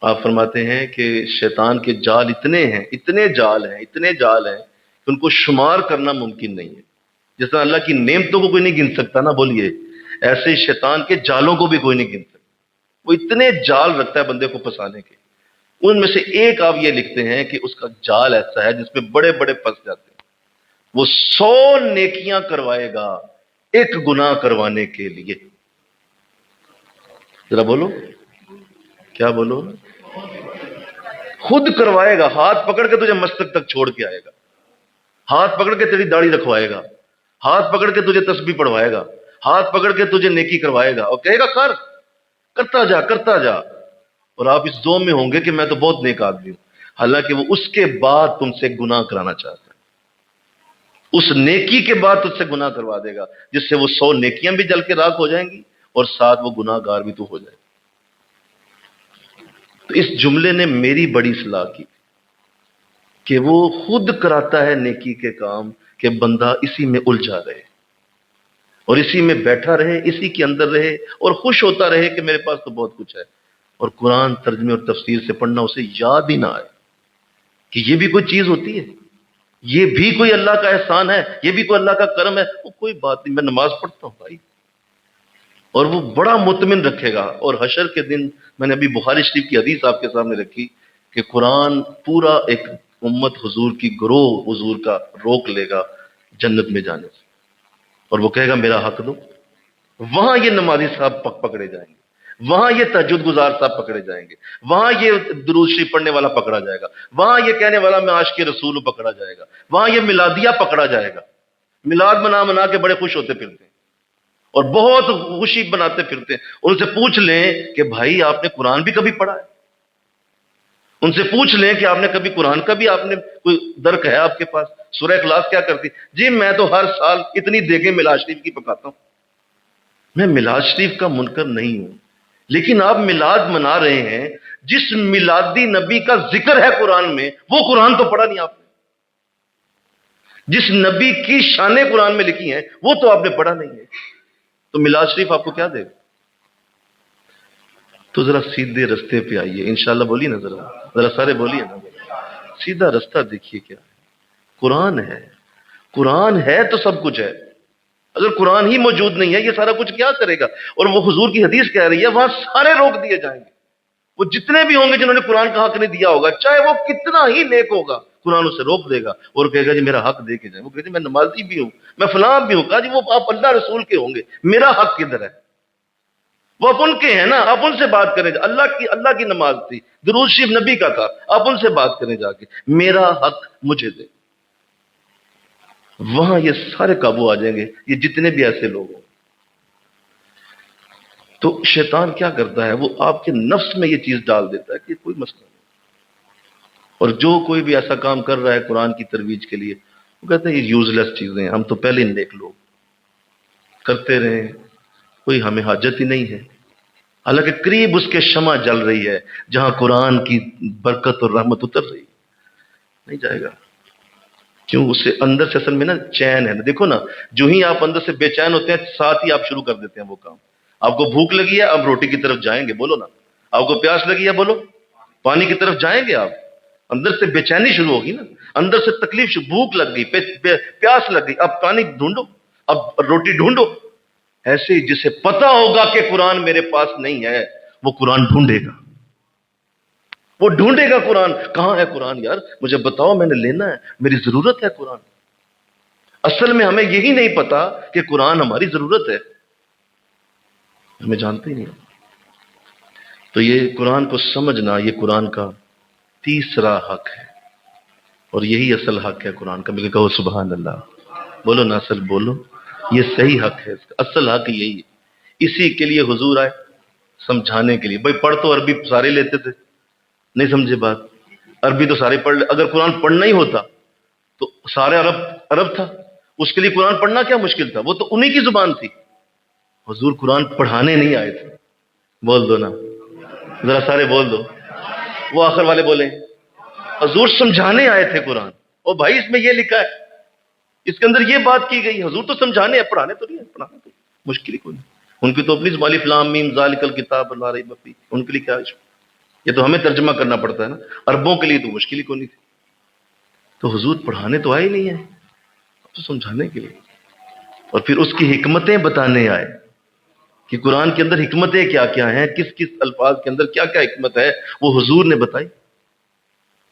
آپ فرماتے ہیں کہ شیطان کے جال اتنے ہیں، اتنے جال ہیں، اتنے جال ہیں کہ ان کو شمار کرنا ممکن نہیں ہے. جس طرح اللہ کی نعمتوں کو کوئی نہیں گن سکتا نا، بولیے، ایسے ہی شیطان کے جالوں کو بھی کوئی نہیں گن سکتا. وہ اتنے جال رکھتا ہے بندے کو پھنسانے کے. ان میں سے ایک آپ یہ لکھتے ہیں کہ اس کا جال ایسا ہے جس میں بڑے بڑے پھنس جاتے ہیں. وہ 100 نیکیاں کروائے گا ایک گناہ کروانے کے لیے. ذرا بولو، کیا بولو؟ خود کروائے گا، ہاتھ پکڑ کے تجھے مستق تک چھوڑ کے آئے گا، ہاتھ پکڑ کے تیری داڑھی رکھوائے گا، ہاتھ پکڑ کے تجھے تسبیح پڑھوائے گا، ہاتھ پکڑ کے تجھے نیکی کروائے گا، اور کہے گا کرتا جا کرتا جا. اور آپ اس ذوم میں ہوں گے کہ میں تو بہت نیک آدمی ہوں، حالانکہ وہ اس کے بعد تم سے گناہ کرانا چاہتا ہے. اس نیکی کے بعد تجھ سے گناہ کروا دے گا، جس سے وہ 100 نیکیاں بھی جل کے راکھ ہو جائیں گی اور ساتھ وہ گناہ گار بھی تو ہو جائے. تو اس جملے نے میری بڑی اصلاح کی کہ وہ خود کراتا ہے نیکی کے کام کہ بندہ اسی میں الجھا رہے اور اسی میں بیٹھا رہے، اسی کے اندر رہے اور خوش ہوتا رہے کہ میرے پاس تو بہت کچھ ہے. اور قرآن ترجمے اور تفسیر سے پڑھنا اسے یاد ہی نہ آئے کہ یہ بھی کوئی چیز ہوتی ہے، یہ بھی کوئی اللہ کا احسان ہے، یہ بھی کوئی اللہ کا کرم ہے. وہ کوئی بات نہیں، میں نماز پڑھتا ہوں بھائی. اور وہ بڑا مطمئن رکھے گا. اور حشر کے دن میں نے ابھی بخاری شریف کی حدیث آپ کے سامنے رکھی کہ قرآن پورا ایک امت حضور کی گروہ حضور کا روک لے گا جنت میں جانے سے، اور وہ کہے گا میرا حق دو. وہاں یہ نمازی صاحب پکڑے جائیں گے، وہاں یہ تہجد گزار صاحب پکڑے جائیں گے، وہاں یہ درود شریف پڑھنے والا پکڑا جائے گا، وہاں یہ کہنے والا میں عاشق رسول پکڑا جائے گا، وہاں یہ میلادیہ پکڑا جائے گا. میلاد منا کے بڑے خوش ہوتے پھرتے ہیں اور بہت خوشی بناتے پھرتے ہیں. ان سے پوچھ لیں کہ بھائی آپ نے قرآن بھی کبھی پڑھا ہے؟ ان سے پوچھ لیں کہ آپ نے کبھی قرآن کا بھی آپ نے کوئی درک ہے آپ کے پاس؟ سورہ اخلاص کیا کرتی؟ جی میں تو ہر سال اتنی دیگیں میلاد شریف کی پکاتا ہوں. میں میلاد شریف کا منکر نہیں ہوں، لیکن آپ میلاد منا رہے ہیں، جس میلادی نبی کا ذکر ہے قرآن میں وہ قرآن تو پڑھا نہیں آپ نے. جس نبی کی شانیں قرآن میں لکھی ہیں وہ تو آپ نے پڑھا نہیں ہے، تو میلاد شریف آپ کو کیا دے گا؟ تو ذرا سیدھے رستے پہ آئیے انشاءاللہ. بولیے نا، ذرا سارے بولیے نا، سیدھا رستہ دیکھیے. کیا ہے؟ قرآن ہے. قرآن ہے تو سب کچھ ہے. اگر قرآن ہی موجود نہیں ہے یہ سارا کچھ کیا کرے گا؟ اور وہ حضور کی حدیث کہہ رہی ہے وہاں سارے روک دیے جائیں گے. وہ جتنے بھی ہوں گے جنہوں نے قرآن کا حق نہیں دیا ہوگا، چاہے وہ کتنا ہی نیک ہوگا، قرآن اسے روک دے گا اور کہے گا جی میرا حق دے کے جائیں. وہ کہے گا میں نمازی بھی ہوں، میں فلاں بھی ہوں. کہا جی وہ آپ اللہ رسول کے ہوں گے، میرا حق کدھر ہے؟ وہ آپ ان کے ہیں نا، آپ ان سے بات کریں. اللہ کی نماز تھی، درود شریف نبی کا تھا، آپ ان سے بات کریں جا کے، میرا حق مجھے دے. وہاں یہ سارے قابو آ جائیں گے، یہ جتنے بھی ایسے لوگ ہوں. تو شیطان کیا کرتا ہے؟ وہ آپ کے نفس میں یہ چیز ڈال دیتا ہے کہ کوئی مسئلہ نہیں. اور جو کوئی بھی ایسا کام کر رہا ہے قرآن کی ترویج کے لیے، وہ کہتے ہیں یہ یوز لیس چیزیں ہیں، ہم تو پہلے نیک لوگ کرتے رہے، کوئی ہمیں حاجت ہی نہیں ہے. حالانکہ قریب اس کے شمع جل رہی ہے جہاں قرآن کی برکت اور رحمت اتر رہی ہے. نہیں جائے گا. کیوں؟ اسے اندر سے اصل میں نا چین ہے. دیکھو نا، جو ہی آپ اندر سے بے چین ہوتے ہیں ساتھ ہی آپ شروع کر دیتے ہیں وہ کام. آپ کو بھوک لگی ہے، اب روٹی کی طرف جائیں گے، بولو نا۔ آپ کو پیاس لگی ہے، بولو، پانی کی طرف جائیں گے آپ؟ اندر سے بے چینی شروع ہوگی نا، اندر سے تکلیف بھوک لگ گئی، پیاس لگ گئی، اب پانی ڈھونڈو، اب روٹی ڈھونڈو۔ ایسے ہی جسے پتا ہوگا کہ قرآن میرے پاس نہیں ہے، وہ قرآن ڈھونڈے گا، وہ ڈھونڈے گا قرآن۔ کہاں ہے قرآن یار، مجھے بتاؤ، میں نے لینا ہے، میری ضرورت ہے قرآن۔ اصل میں ہمیں یہی نہیں پتا کہ قرآن ہماری ضرورت ہے، ہمیں جانتے ہی نہیں۔ تو یہ قرآن کو سمجھنا، یہ قرآن کا تیسرا حق ہے، اور یہی اصل حق ہے قرآن کا۔ مل کہو سبحان اللہ، بولو نا، اصل بولو، یہ صحیح حق ہے، اس کا اصل حق یہی ہے۔ اسی کے لیے حضور آئے، سمجھانے کے لیے۔ بھائی پڑھ تو عربی سارے لیتے تھے، نہیں سمجھے بات؟ عربی تو سارے پڑھ لے، اگر قرآن پڑھنا ہی ہوتا تو سارے عرب تھا، اس کے لیے قرآن پڑھنا کیا مشکل تھا، وہ تو انہی کی زبان تھی۔ حضور قرآن پڑھانے نہیں آئے تھے، بول دو نا ذرا، سارے بول دو، وہ آخر والے بولیں، حضور سمجھانے آئے تھے قرآن۔ اور بھائی اس میں یہ لکھا ہے، اس کے اندر یہ بات کی گئی، حضور تو سمجھانے ہے، پڑھانے تو نہیں ہے، پڑھانے تو مشکل ہی کوئی نہیں۔ ان کی تو اپنی الف لام میم ذالک الکتاب لا ریب فیہ، ان کے لیے کیا ہے؟ یہ تو ہمیں ترجمہ کرنا پڑتا ہے نا، عربوں کے لیے تو مشکل ہی کوئی نہیں تھی۔ تو حضور پڑھانے تو آئے ہی نہیں ہے، تو سمجھانے کے لیے، اور پھر اس کی حکمتیں بتانے آئے کہ قرآن کے اندر حکمتیں کیا کیا ہیں، کس کس الفاظ کے اندر کیا کیا حکمت ہے، وہ حضور نے بتائی۔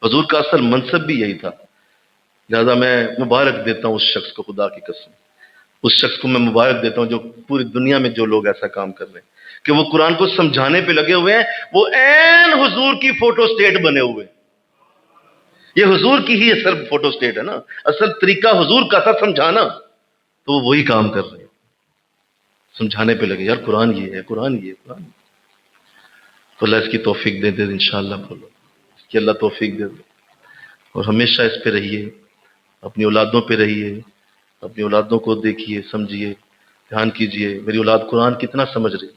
حضور کا اصل منصب بھی یہی تھا۔ لہذا میں مبارک دیتا ہوں اس شخص کو، خدا کی قسم، اس شخص کو میں مبارک دیتا ہوں جو پوری دنیا میں جو لوگ ایسا کام کر رہے ہیں کہ وہ قرآن کو سمجھانے پہ لگے ہوئے ہیں، وہ عین حضور کی فوٹو سٹیٹ بنے ہوئے ہیں۔ یہ حضور کی ہی اصل فوٹو سٹیٹ ہے نا، اصل طریقہ حضور کا تھا سمجھانا، تو وہ وہی کام کر رہے ہیں، سمجھانے پہ لگے، یار قرآن یہ ہے، قرآن یہ ہے، قرآن یہ ہے۔ تو اللہ اس کی توفیق دے دے انشاءاللہ، بولو اس کی اللہ توفیق دے دے، اور ہمیشہ اس پہ رہیے، اپنی اولادوں پہ رہیے، اپنی اولادوں کو دیکھیے، سمجھیے، دھیان کیجئے میری اولاد قرآن کتنا سمجھ رہی،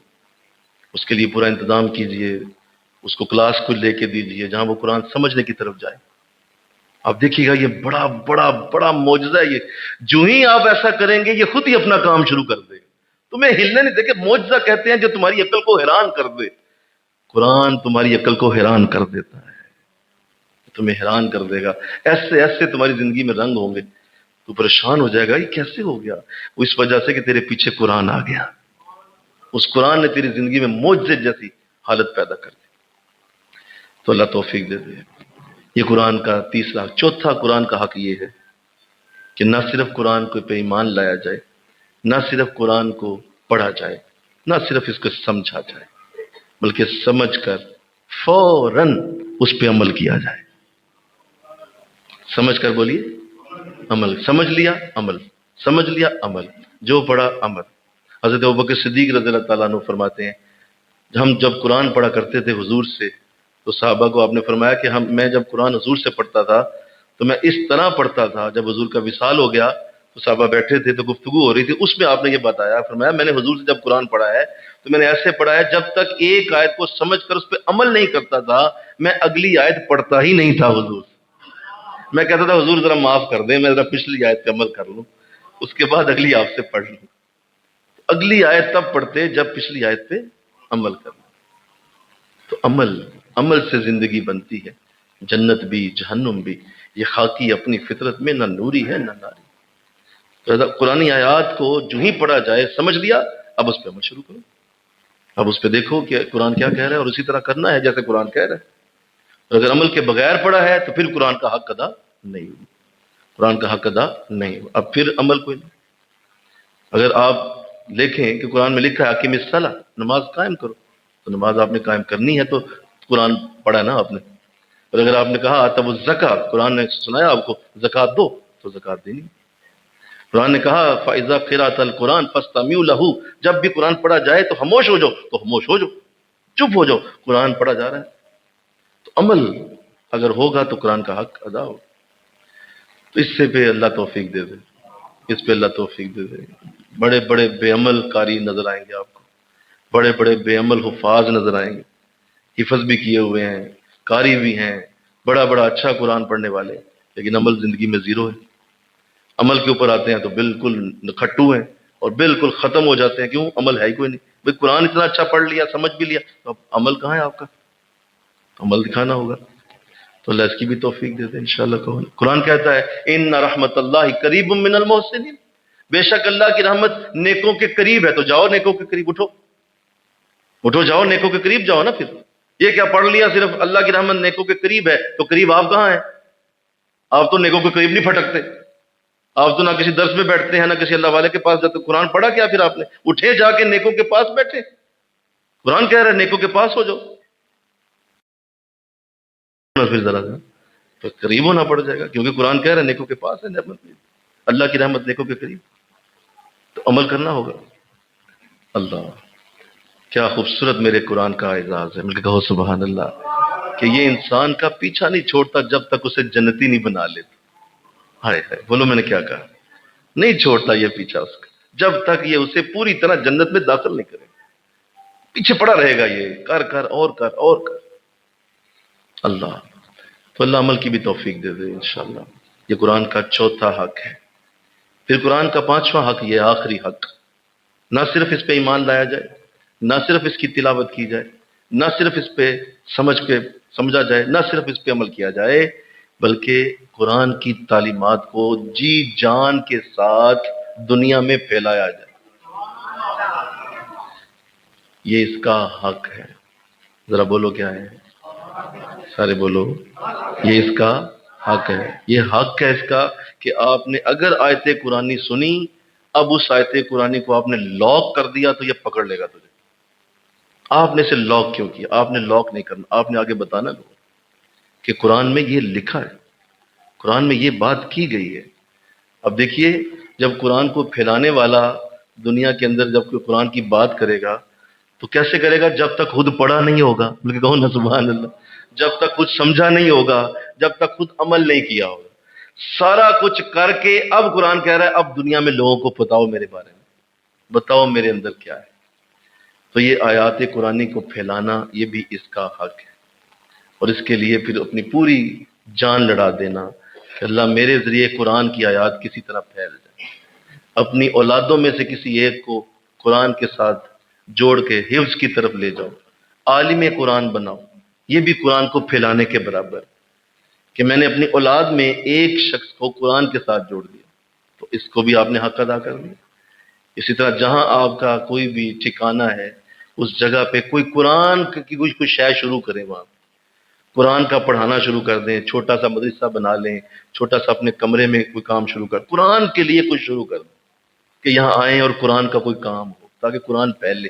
اس کے لیے پورا انتظام کیجئے، اس کو کلاس کو لے کے دیجئے جہاں وہ قرآن سمجھنے کی طرف جائے۔ آپ دیکھیے گا یہ بڑا بڑا بڑا معجزہ ہے، یہ جو ہی آپ ایسا کریں گے یہ خود ہی اپنا کام شروع کر دے گا، تمہیں ہلنے نہیں دے گا۔ معجزہ کہتے ہیں جو تمہاری عقل کو حیران کر دے، قرآن تمہاری عقل کو حیران کر دیتا ہے، تمہیں حیران کر دے گا۔ ایسے ایسے تمہاری زندگی میں رنگ ہوں گے، تو پریشان ہو جائے گا، یہ کیسے ہو گیا؟ وہ اس وجہ سے کہ تیرے پیچھے قرآن آ گیا، اس قرآن نے تیری زندگی میں معجزے جیسی حالت پیدا کر دی۔ تو اللہ توفیق دے دے۔ یہ قرآن کا تیسرا حق۔ چوتھا قرآن کا حق یہ ہے کہ نہ صرف قرآن کو پہ ایمان لایا جائے، نہ صرف قرآن کو پڑھا جائے، نہ صرف اس کو سمجھا جائے، بلکہ سمجھ کر فوراً اس پہ عمل کیا جائے۔ سمجھ کر بولیے عمل، سمجھ لیا عمل، سمجھ لیا عمل، جو پڑھا عمل۔ حضرت ابوبکر صدیق رضی اللہ تعالیٰ عنہ فرماتے ہیں، ہم جب قرآن پڑھا کرتے تھے حضور سے، تو صحابہ کو آپ نے فرمایا کہ میں جب قرآن حضور سے پڑھتا تھا تو میں اس طرح پڑھتا تھا، جب حضور کا وصال ہو گیا تو صحابہ بیٹھے تھے تو گفتگو ہو رہی تھی، اس میں آپ نے یہ بتایا، فرمایا میں نے حضور سے جب قرآن پڑھا ہے تو میں نے ایسے پڑھا ہے جب تک ایک آیت کو سمجھ کر اس پہ عمل نہیں کرتا تھا میں اگلی آیت پڑھتا ہی نہیں تھا حضور۔ میں کہتا تھا حضور ذرا معاف کر دیں، میں ذرا پچھلی آیت پہ عمل کر لوں، اس کے بعد اگلی آپ سے پڑھ لوں۔ اگلی آیت تب پڑھتے جب پچھلی آیت پہ عمل کرنا۔ تو عمل سے زندگی بنتی ہے، جنت بھی جہنم بھی۔ یہ خاکی اپنی فطرت میں نہ نوری ہے نہ ناری۔ تو قرآن آیات کو جو ہی پڑھا جائے، سمجھ لیا، اب اس پہ عمل شروع کرو، اب اس پہ دیکھو کہ قرآن کیا کہہ رہا ہے اور اسی طرح کرنا ہے جیسے قرآن کہہ رہا ہے۔ اور اگر عمل کے بغیر پڑھا ہے تو پھر قرآن کا حق ادا نہیں ہوا، قرآن کا حق ادا نہیں ہوا، اب پھر عمل کوئی نہیں۔ اگر آپ دیکھیں کہ قرآن میں لکھا ہے اقیم الصلاۃ، نماز قائم کرو، تو نماز آپ نے قائم کرنی ہے تو قرآن پڑھا نا آپ نے۔ اور اگر آپ نے کہا آتوا الزکوٰۃ، قرآن نے سنایا آپ کو زکوٰۃ دو، تو زکوٰۃ دینی۔ قرآن نے کہا فَإِذَا قِرَأَتَ الْقُرْآنُ فَاسْتَمِعُوا لَهُ، جب بھی قرآن پڑھا جائے تو خاموش ہو جاؤ، تو خاموش ہو جاؤ، چپ ہو جاؤ، قرآن پڑھا جا رہا ہے۔ تو عمل اگر ہوگا تو قرآن کا حق ادا ہوگا۔ تو اس سے پہ اللہ توفیق دے دے، اس پہ اللہ توفیق دے دے۔ بڑے بڑے بے عمل قاری نظر آئیں گے آپ کو، بڑے بڑے بے عمل حفاظ نظر آئیں گے، حفظ بھی کیے ہوئے ہیں، قاری بھی ہیں، بڑا بڑا اچھا قرآن پڑھنے والے، لیکن عمل زندگی میں زیرو ہے۔ عمل کے اوپر آتے ہیں تو بالکل کھٹو ہیں اور بالکل ختم ہو جاتے ہیں، کیوں؟ عمل ہے ہی کوئی نہیں۔ بھئی قرآن اتنا اچھا پڑھ لیا، سمجھ بھی لیا، تو اب عمل کہاں ہے آپ کا؟ عمل دکھانا ہوگا۔ تو اللہ اس کی بھی توفیق دے دے انشاءاللہ۔ قرآن کہتا ہے ان رحمت اللہ قریب من المحسنین، بے شک اللہ کی رحمت نیکوں کے قریب ہے۔ تو جاؤ نیکوں کے قریب، اٹھو جاؤ نیکوں کے قریب جاؤ نا۔ پھر یہ کیا پڑھ لیا صرف اللہ کی رحمت نیکوں کے قریب ہے، تو قریب آپ کہاں ہیں؟ آپ تو نیکوں کے قریب نہیں پھٹکتے، آپ تو نہ کسی درس میں بیٹھتے ہیں نہ کسی اللہ والے کے پاس جاتے۔ قرآن پڑھا کیا پھر آپ نے؟ اٹھے جا کے نیکوں کے پاس بیٹھے۔ قرآن کہہ رہا ہے نیکوں کے پاس ہو جاؤ، پھر ذرا سا تو قریب ہونا پڑ جائے گا، کیونکہ قرآن کہہ رہا ہے نیکوں کے پاس ہے رحمت، اللہ کی رحمت نیکوں کے قریب، تو عمل کرنا ہوگا۔ اللہ کیا خوبصورت میرے قرآن کا اعزاز ہے، مل کے کہو سبحان اللہ، کہ یہ انسان کا پیچھا نہیں چھوڑتا جب تک اسے جنتی نہیں بنا لیتا۔ ہائے ہائے، بولو میں نے کیا کہا؟ نہیں چھوڑتا یہ پیچھا اس کا جب تک یہ اسے پوری طرح جنت میں داخل نہیں کرے، پیچھے پڑا رہے گا، یہ کر کر اور کر اور کر۔ اللہ تو اللہ عمل کی بھی توفیق دے دے انشاءاللہ۔ یہ قرآن کا چوتھا حق ہے۔ پھر قرآن کا پانچواں حق، یہ آخری حق، نہ صرف اس پہ ایمان لایا جائے، نہ صرف اس کی تلاوت کی جائے، نہ صرف اس پہ سمجھا جائے، نہ صرف اس پہ عمل کیا جائے، بلکہ قرآن کی تعلیمات کو جی جان کے ساتھ دنیا میں پھیلایا جائے۔ یہ اس کا حق ہے۔ ذرا بولو کیا ہے؟ سارے بولو، یہ اس کا حق ہے۔ یہ حق ہے اس کا کہ آپ نے اگر آیت قرآنی سنی، اب اس آیت قرآنی کو آپ نے لاک کر دیا تو یہ پکڑ لے گا تجھے۔ آپ نے اسے لاک کیوں کیا؟ آپ نے لاک نہیں کرنا، آپ نے آگے بتانا لوگوں کہ قرآن میں یہ لکھا ہے، قرآن میں یہ بات کی گئی ہے۔ اب دیکھیے، جب قرآن کو پھیلانے والا دنیا کے اندر جب کوئی قرآن کی بات کرے گا تو کیسے کرے گا؟ جب تک خود پڑھا نہیں ہوگا، بلکہ کہو نا سبحان اللہ، جب تک خود سمجھا نہیں ہوگا، جب تک خود عمل نہیں کیا ہوگا، سارا کچھ کر کے اب قرآن کہہ رہا ہے اب دنیا میں لوگوں کو بتاؤ میرے بارے میں، بتاؤ میرے اندر کیا ہے۔ تو یہ آیات قرآنی کو پھیلانا یہ بھی اس کا حق ہے، اور اس کے لیے پھر اپنی پوری جان لڑا دینا کہ اللہ میرے ذریعے قرآن کی آیات کسی طرح پھیل جائے۔ اپنی اولادوں میں سے کسی ایک کو قرآن کے ساتھ جوڑ کے حفظ کی طرف لے جاؤ، عالم قرآن بناؤ۔ یہ بھی قرآن کو پھیلانے کے برابر کہ میں نے اپنی اولاد میں ایک شخص کو قرآن کے ساتھ جوڑ دیا، تو اس کو بھی آپ نے حق ادا کر دیا۔ اسی طرح جہاں آپ کا کوئی بھی ٹھکانہ ہے اس جگہ پہ کوئی قرآن کی کوئی شے شروع کریں، وہاں قرآن کا پڑھانا شروع کر دیں، چھوٹا سا مدرسہ بنا لیں، چھوٹا سا اپنے کمرے میں کوئی کام شروع کر، قرآن کے لیے کچھ شروع کر دیں کہ یہاں آئیں اور قرآن کا کوئی کام ہو تاکہ قرآن پھیلے۔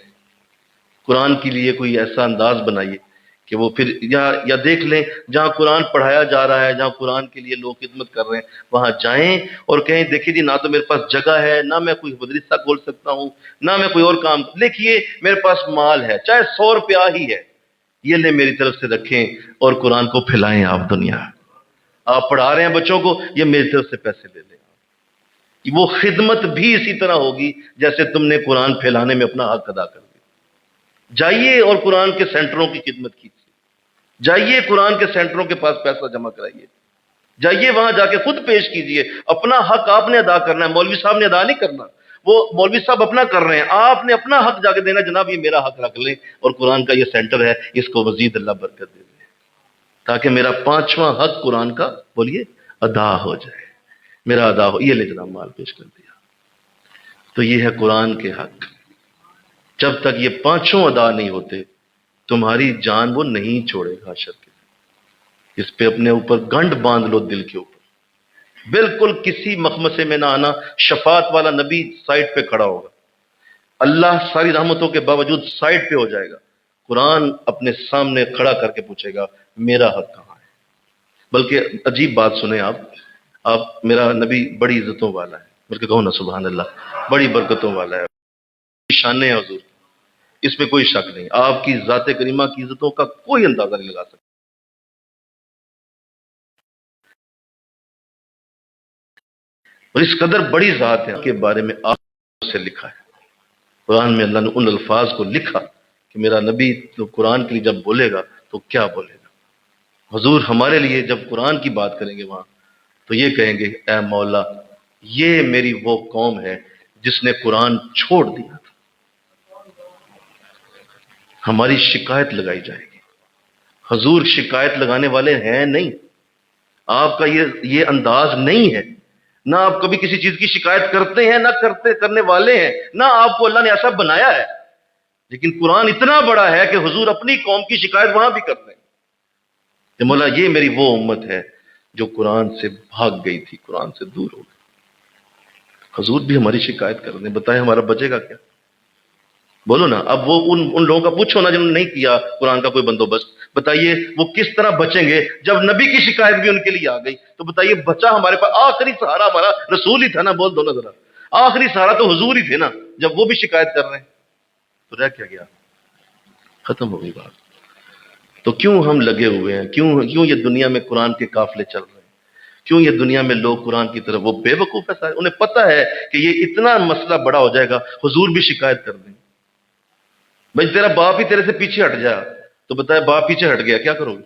قرآن کے لیے کوئی ایسا انداز بنائیے کہ وہ پھر یا دیکھ لیں جہاں قرآن پڑھایا جا رہا ہے، جہاں قرآن کے لیے لوگ خدمت کر رہے ہیں، وہاں جائیں اور کہیں دیکھیے جی، نہ تو میرے پاس جگہ ہے، نہ میں کوئی مدرسہ کھول سکتا ہوں، نہ میں کوئی اور کام، دیکھیے میرے پاس مال ہے، چاہے 100 روپیہ ہی ہے، یہ لیں میری طرف سے رکھیں اور قرآن کو پھیلائیں۔ آپ دنیا آپ پڑھا رہے ہیں بچوں کو، یہ میری طرف سے پیسے لے لیں۔ وہ خدمت بھی اسی طرح ہوگی جیسے تم نے قرآن پھیلانے میں اپنا حق ادا کر دیا۔ جائیے اور قرآن کے سینٹروں کی خدمت کیجیے، جائیے قرآن کے سینٹروں کے پاس پیسہ جمع کرائیے، جائیے وہاں جا کے خود پیش کیجیے۔ اپنا حق آپ نے ادا کرنا ہے، مولوی صاحب نے ادا نہیں کرنا۔ وہ مولوی صاحب اپنا کر رہے ہیں، آپ نے اپنا حق جا کے دینا، جناب یہ میرا حق رکھ لیں اور قرآن کا یہ سینٹر ہے، اس کو مزید اللہ برکت دے دے، تاکہ میرا پانچواں حق قرآن کا بولیے ادا ہو جائے، میرا ادا ہو۔ یہ لے جناب مال پیش کر دیا۔ تو یہ ہے قرآن کے حق۔ جب تک یہ پانچوں ادا نہیں ہوتے تمہاری جان وہ نہیں چھوڑے گا حشر کے دن۔ اس پہ اپنے اوپر گنڈ باندھ لو دل کے اوپر، بالکل کسی مخمسے میں نہ آنا۔ شفاعت والا نبی سائٹ پہ کھڑا ہوگا، اللہ ساری رحمتوں کے باوجود سائٹ پہ ہو جائے گا، قرآن اپنے سامنے کھڑا کر کے پوچھے گا میرا حق کہاں ہے۔ بلکہ عجیب بات سنیں آپ میرا نبی بڑی عزتوں والا ہے، بلکہ کہو نا سبحان اللہ، بڑی برکتوں والا ہے، شان ہے حضور، اس میں کوئی شک نہیں۔ آپ کی ذات کریمہ کی عزتوں کا کوئی اندازہ نہیں لگا سکتا۔ اور اس قدر بڑی ذات ہے کے بارے میں آپ سے لکھا ہے قرآن میں، اللہ نے ان الفاظ کو لکھا کہ میرا نبی تو قرآن کے لیے جب بولے گا تو کیا بولے گا۔ حضور ہمارے لیے جب قرآن کی بات کریں گے وہاں تو یہ کہیں گے اے مولا یہ میری وہ قوم ہے جس نے قرآن چھوڑ دیا تھا، ہماری شکایت لگائی جائے گی. حضور شکایت لگانے والے ہیں نہیں، آپ کا یہ انداز نہیں ہے. نہ آپ کبھی کسی چیز کی شکایت کرتے ہیں، نہ کرنے والے ہیں، نہ آپ کو اللہ نے ایسا بنایا ہے. لیکن قرآن اتنا بڑا ہے کہ حضور اپنی قوم کی شکایت وہاں بھی کرتے ہیں کہ مولا یہ میری وہ امت ہے جو قرآن سے بھاگ گئی تھی، قرآن سے دور ہو گئی. حضور بھی ہماری شکایت کر دیں، بتائیں ہمارا بچے گا کیا؟ بولو نا. اب وہ ان لوگوں کا پوچھو نا جنہوں نے نہیں کیا قرآن کا کوئی بندوبست، بتائیے وہ کس طرح بچیں گے جب نبی کی شکایت بھی ان کے لیے آ گئی. تو بتائیے بچا ہمارے پاس آخری سہارا ہمارا رسول ہی تھا نا. بول دو نا ذرا، آخری سہارا تو حضور ہی تھے نا. جب وہ بھی شکایت کر رہے ہیں تو رہ کیا گیا؟ ختم ہو گئی بات. تو کیوں ہم لگے ہوئے ہیں؟ کیوں یہ دنیا میں قرآن کے قافلے چل رہے ہیں؟ کیوں یہ دنیا میں لوگ قرآن کی طرف؟ وہ بے وقوف ہے سارے، انہیں پتہ ہے کہ یہ اتنا مسئلہ بڑا ہو جائے گا، حضور بھی شکایت کر دیں. بھائی تیرا باپ ہی تیرے سے پیچھے ہٹ جائے تو بتائے باپ پیچھے ہٹ گیا کیا کرو گے؟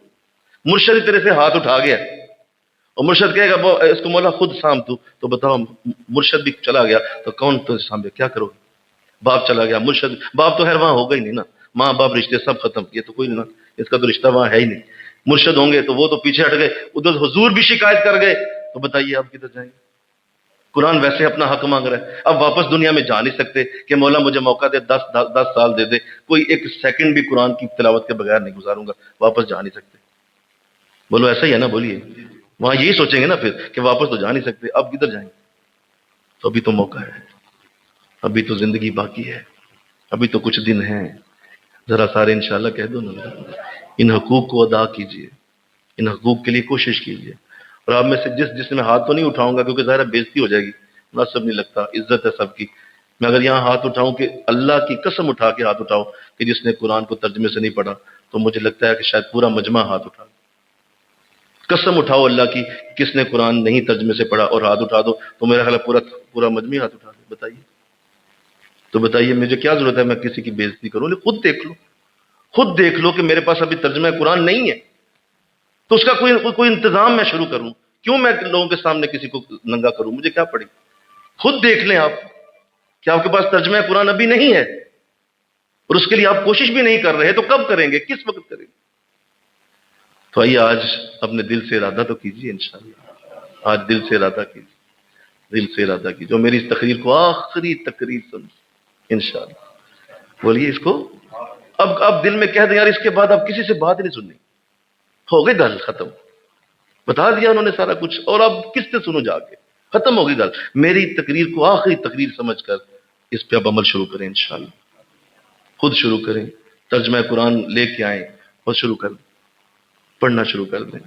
مرشد ہی تیرے سے ہاتھ اٹھا گیا اور مرشد کہے گا اس کو مولا خود سام تو بتاؤ مرشد بھی چلا گیا تو کون تو سامنے کیا کرو گے؟ باپ چلا گیا، مرشد، باپ تو خیر وہاں ہوگا ہی نہیں نا. ماں باپ رشتے سب ختم، یہ تو کوئی نہیں، اس کا تو رشتہ وہاں ہے ہی نہیں. مرشد ہوں گے تو وہ تو پیچھے ہٹ گئے، ادھر حضور بھی شکایت کر گئے. تو بتائیے آپ کدھر جائیں گے؟ قرآن ویسے اپنا حق مانگ رہا ہے، اب واپس دنیا میں جا نہیں سکتے کہ مولا مجھے موقع دے، 10 سال دے دے، کوئی ایک سیکنڈ بھی قرآن کی تلاوت کے بغیر نہیں گزاروں گا. واپس جا نہیں سکتے. بولو ایسا ہی ہے نا؟ بولیے. وہاں یہی سوچیں گے نا پھر کہ واپس تو جا نہیں سکتے، اب کدھر جائیں گے؟ تو ابھی تو موقع ہے، ابھی تو زندگی باقی ہے، ابھی تو کچھ دن ہیں. ذرا سارے انشاءاللہ کہہ دو نا، ان حقوق کو ادا کیجئے، ان حقوق کے لیے کوشش کیجئے. اور آپ میں سے جس میں ہاتھ تو نہیں اٹھاؤں گا کیونکہ ظاہر بےزتی ہو جائے گی، مناسب نہیں لگتا، عزت ہے سب کی. میں اگر یہاں ہاتھ اٹھاؤں کہ اللہ کی قسم اٹھا کے ہاتھ اٹھاؤ کہ جس نے قرآن کو ترجمے سے نہیں پڑھا، تو مجھے لگتا ہے کہ شاید پورا مجمع ہاتھ اٹھا. قسم اٹھاؤ اللہ کی، کس نے قرآن نہیں ترجمے سے پڑھا اور ہاتھ اٹھا دو تو میرا خیال ہے پورا مجمع ہاتھ اٹھا دے. بتائیے تو بتائیے مجھے کیا ضرورت ہے میں کسی کی بےزتی کروں؟ خود دیکھ لو، خود دیکھ لو کہ میرے پاس ابھی ترجمہ قرآن نہیں ہے تو اس کا کوئی انتظام میں شروع کروں. کیوں میں لوگوں کے سامنے کسی کو ننگا کروں؟ مجھے کیا پڑے؟ خود دیکھ لیں آپ کہ آپ کے پاس ترجمہ قرآن ابھی نہیں ہے اور اس کے لیے آپ کوشش بھی نہیں کر رہے، تو کب کریں گے؟ کس وقت کریں گے؟ تو آئیے آج اپنے دل سے ارادہ تو کیجیے انشاءاللہ. آج دل سے ارادہ کیجیے، دل سے ارادہ کیجیے. جو میری اس تقریر کو آخری تقریر سن انشاءاللہ بولیے اس کو اب دل میں کہہ دیں یار اس کے بعد اب کسی سے بات نہیں سننی، ہو گئی گل ختم. بتا دیا انہوں نے سارا کچھ، اور اب کس سے سنو جا کے؟ ختم ہو گئی گل. میری تقریر کو آخری تقریر سمجھ کر اس پہ اب عمل شروع کریں انشاءاللہ. خود شروع کریں، ترجمہ قرآن لے کے آئیں اور شروع کر دیں، پڑھنا شروع کر دیں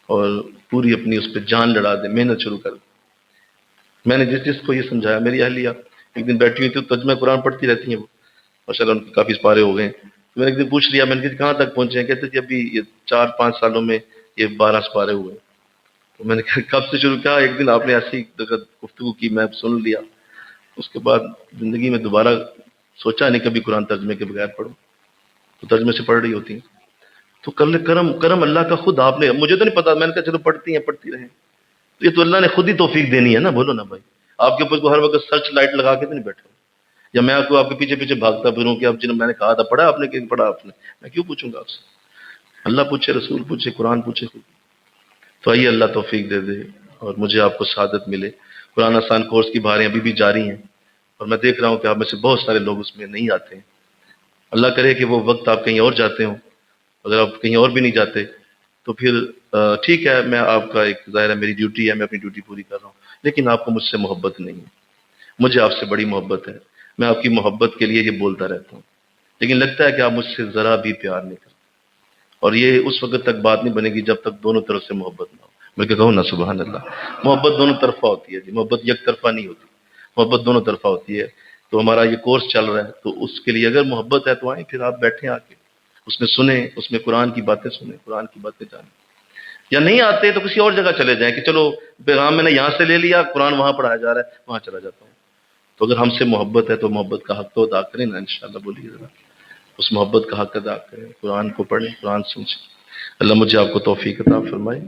اور پوری اپنی اس پہ جان لڑا دیں، محنت شروع کر دیں. میں نے جس کو یہ سمجھایا، میری اہلیہ ایک دن بیٹھی ہوئی تھی، ترجمہ قرآن پڑھتی رہتی ہیں وہ، ماشاءاللہ ان کے کافی پارے ہو گئے ہیں. میں نے ایک دن پوچھ لیا، میں نے کہا کہاں تک پہنچے ہیں؟ کہتے جی ابھی یہ 4-5 سالوں میں یہ 12 سپارے ہوئے. تو میں نے کہا کب سے شروع کیا؟ ایک دن آپ نے ایسی گفتگو کی، میں سن لیا، اس کے بعد زندگی میں دوبارہ سوچا نہیں کبھی قرآن ترجمے کے بغیر پڑھوں. تو ترجمے سے پڑھ رہی ہوتی ہیں تو کرم اللہ کا خود آپ نے، مجھے تو نہیں پتا، میں نے کہا چلو پڑھتی ہیں پڑھتی رہیں. تو یہ تو اللہ نے خود ہی توفیق دینی ہے نا. بولو نا بھائی، آپ کے اوپر کو ہر وقت سرچ لائٹ لگا کے تو نہیں بیٹھا، یا میں آپ کو آپ کے پیچھے پیچھے بھاگتا پھروں کہ اب جنہوں میں نے کہا تھا پڑھا آپ نے کہ پڑھا آپ نے، میں کیوں پوچھوں گا آپ سے؟ اللہ پوچھے، رسول پوچھے، قرآن پوچھے. تو آئیے اللہ توفیق دے دے اور مجھے آپ کو سعادت ملے. قرآن آسان کورس کی بہاریں ابھی بھی جاری ہیں اور میں دیکھ رہا ہوں کہ آپ میں سے بہت سارے لوگ اس میں نہیں آتے ہیں. اللہ کرے کہ وہ وقت آپ کہیں اور جاتے ہوں. اگر آپ کہیں اور بھی نہیں جاتے تو پھر ٹھیک ہے، میں آپ کا ایک ظاہر ہے میری ڈیوٹی ہے، میں اپنی ڈیوٹی پوری کر رہا ہوں، لیکن آپ کو مجھ سے محبت نہیں ہے. مجھے آپ سے بڑی محبت ہے، میں آپ کی محبت کے لیے یہ بولتا رہتا ہوں، لیکن لگتا ہے کہ آپ مجھ سے ذرا بھی پیار نہیں کرتے. اور یہ اس وقت تک بات نہیں بنے گی جب تک دونوں طرف سے محبت نہ ہو. میں کہتا ہوں نا سبحان اللہ، محبت دونوں طرفہ ہوتی ہے جی، محبت یک طرفہ نہیں ہوتی، محبت دونوں طرفہ ہوتی ہے. تو ہمارا یہ کورس چل رہا ہے تو اس کے لیے اگر محبت ہے تو آئیں، پھر آپ بیٹھیں آ کے اس میں سنیں، اس میں قرآن کی باتیں سنیں، قرآن کی باتیں جانیں. یا نہیں آتے تو کسی اور جگہ چلے جائیں کہ چلو پیغام میں نے یہاں سے لے لیا، قرآن وہاں پڑھایا جا رہا ہے، وہاں چلا جاتا ہوں. تو اگر ہم سے محبت ہے تو محبت کا حق تو ادا کریں نا انشاءاللہ. بولیے ذرا اس محبت کا حق ادا کریں، قرآن کو پڑھیں، قرآن سنیں. اللہ مجھے آپ کو توفیق عطا فرمائے.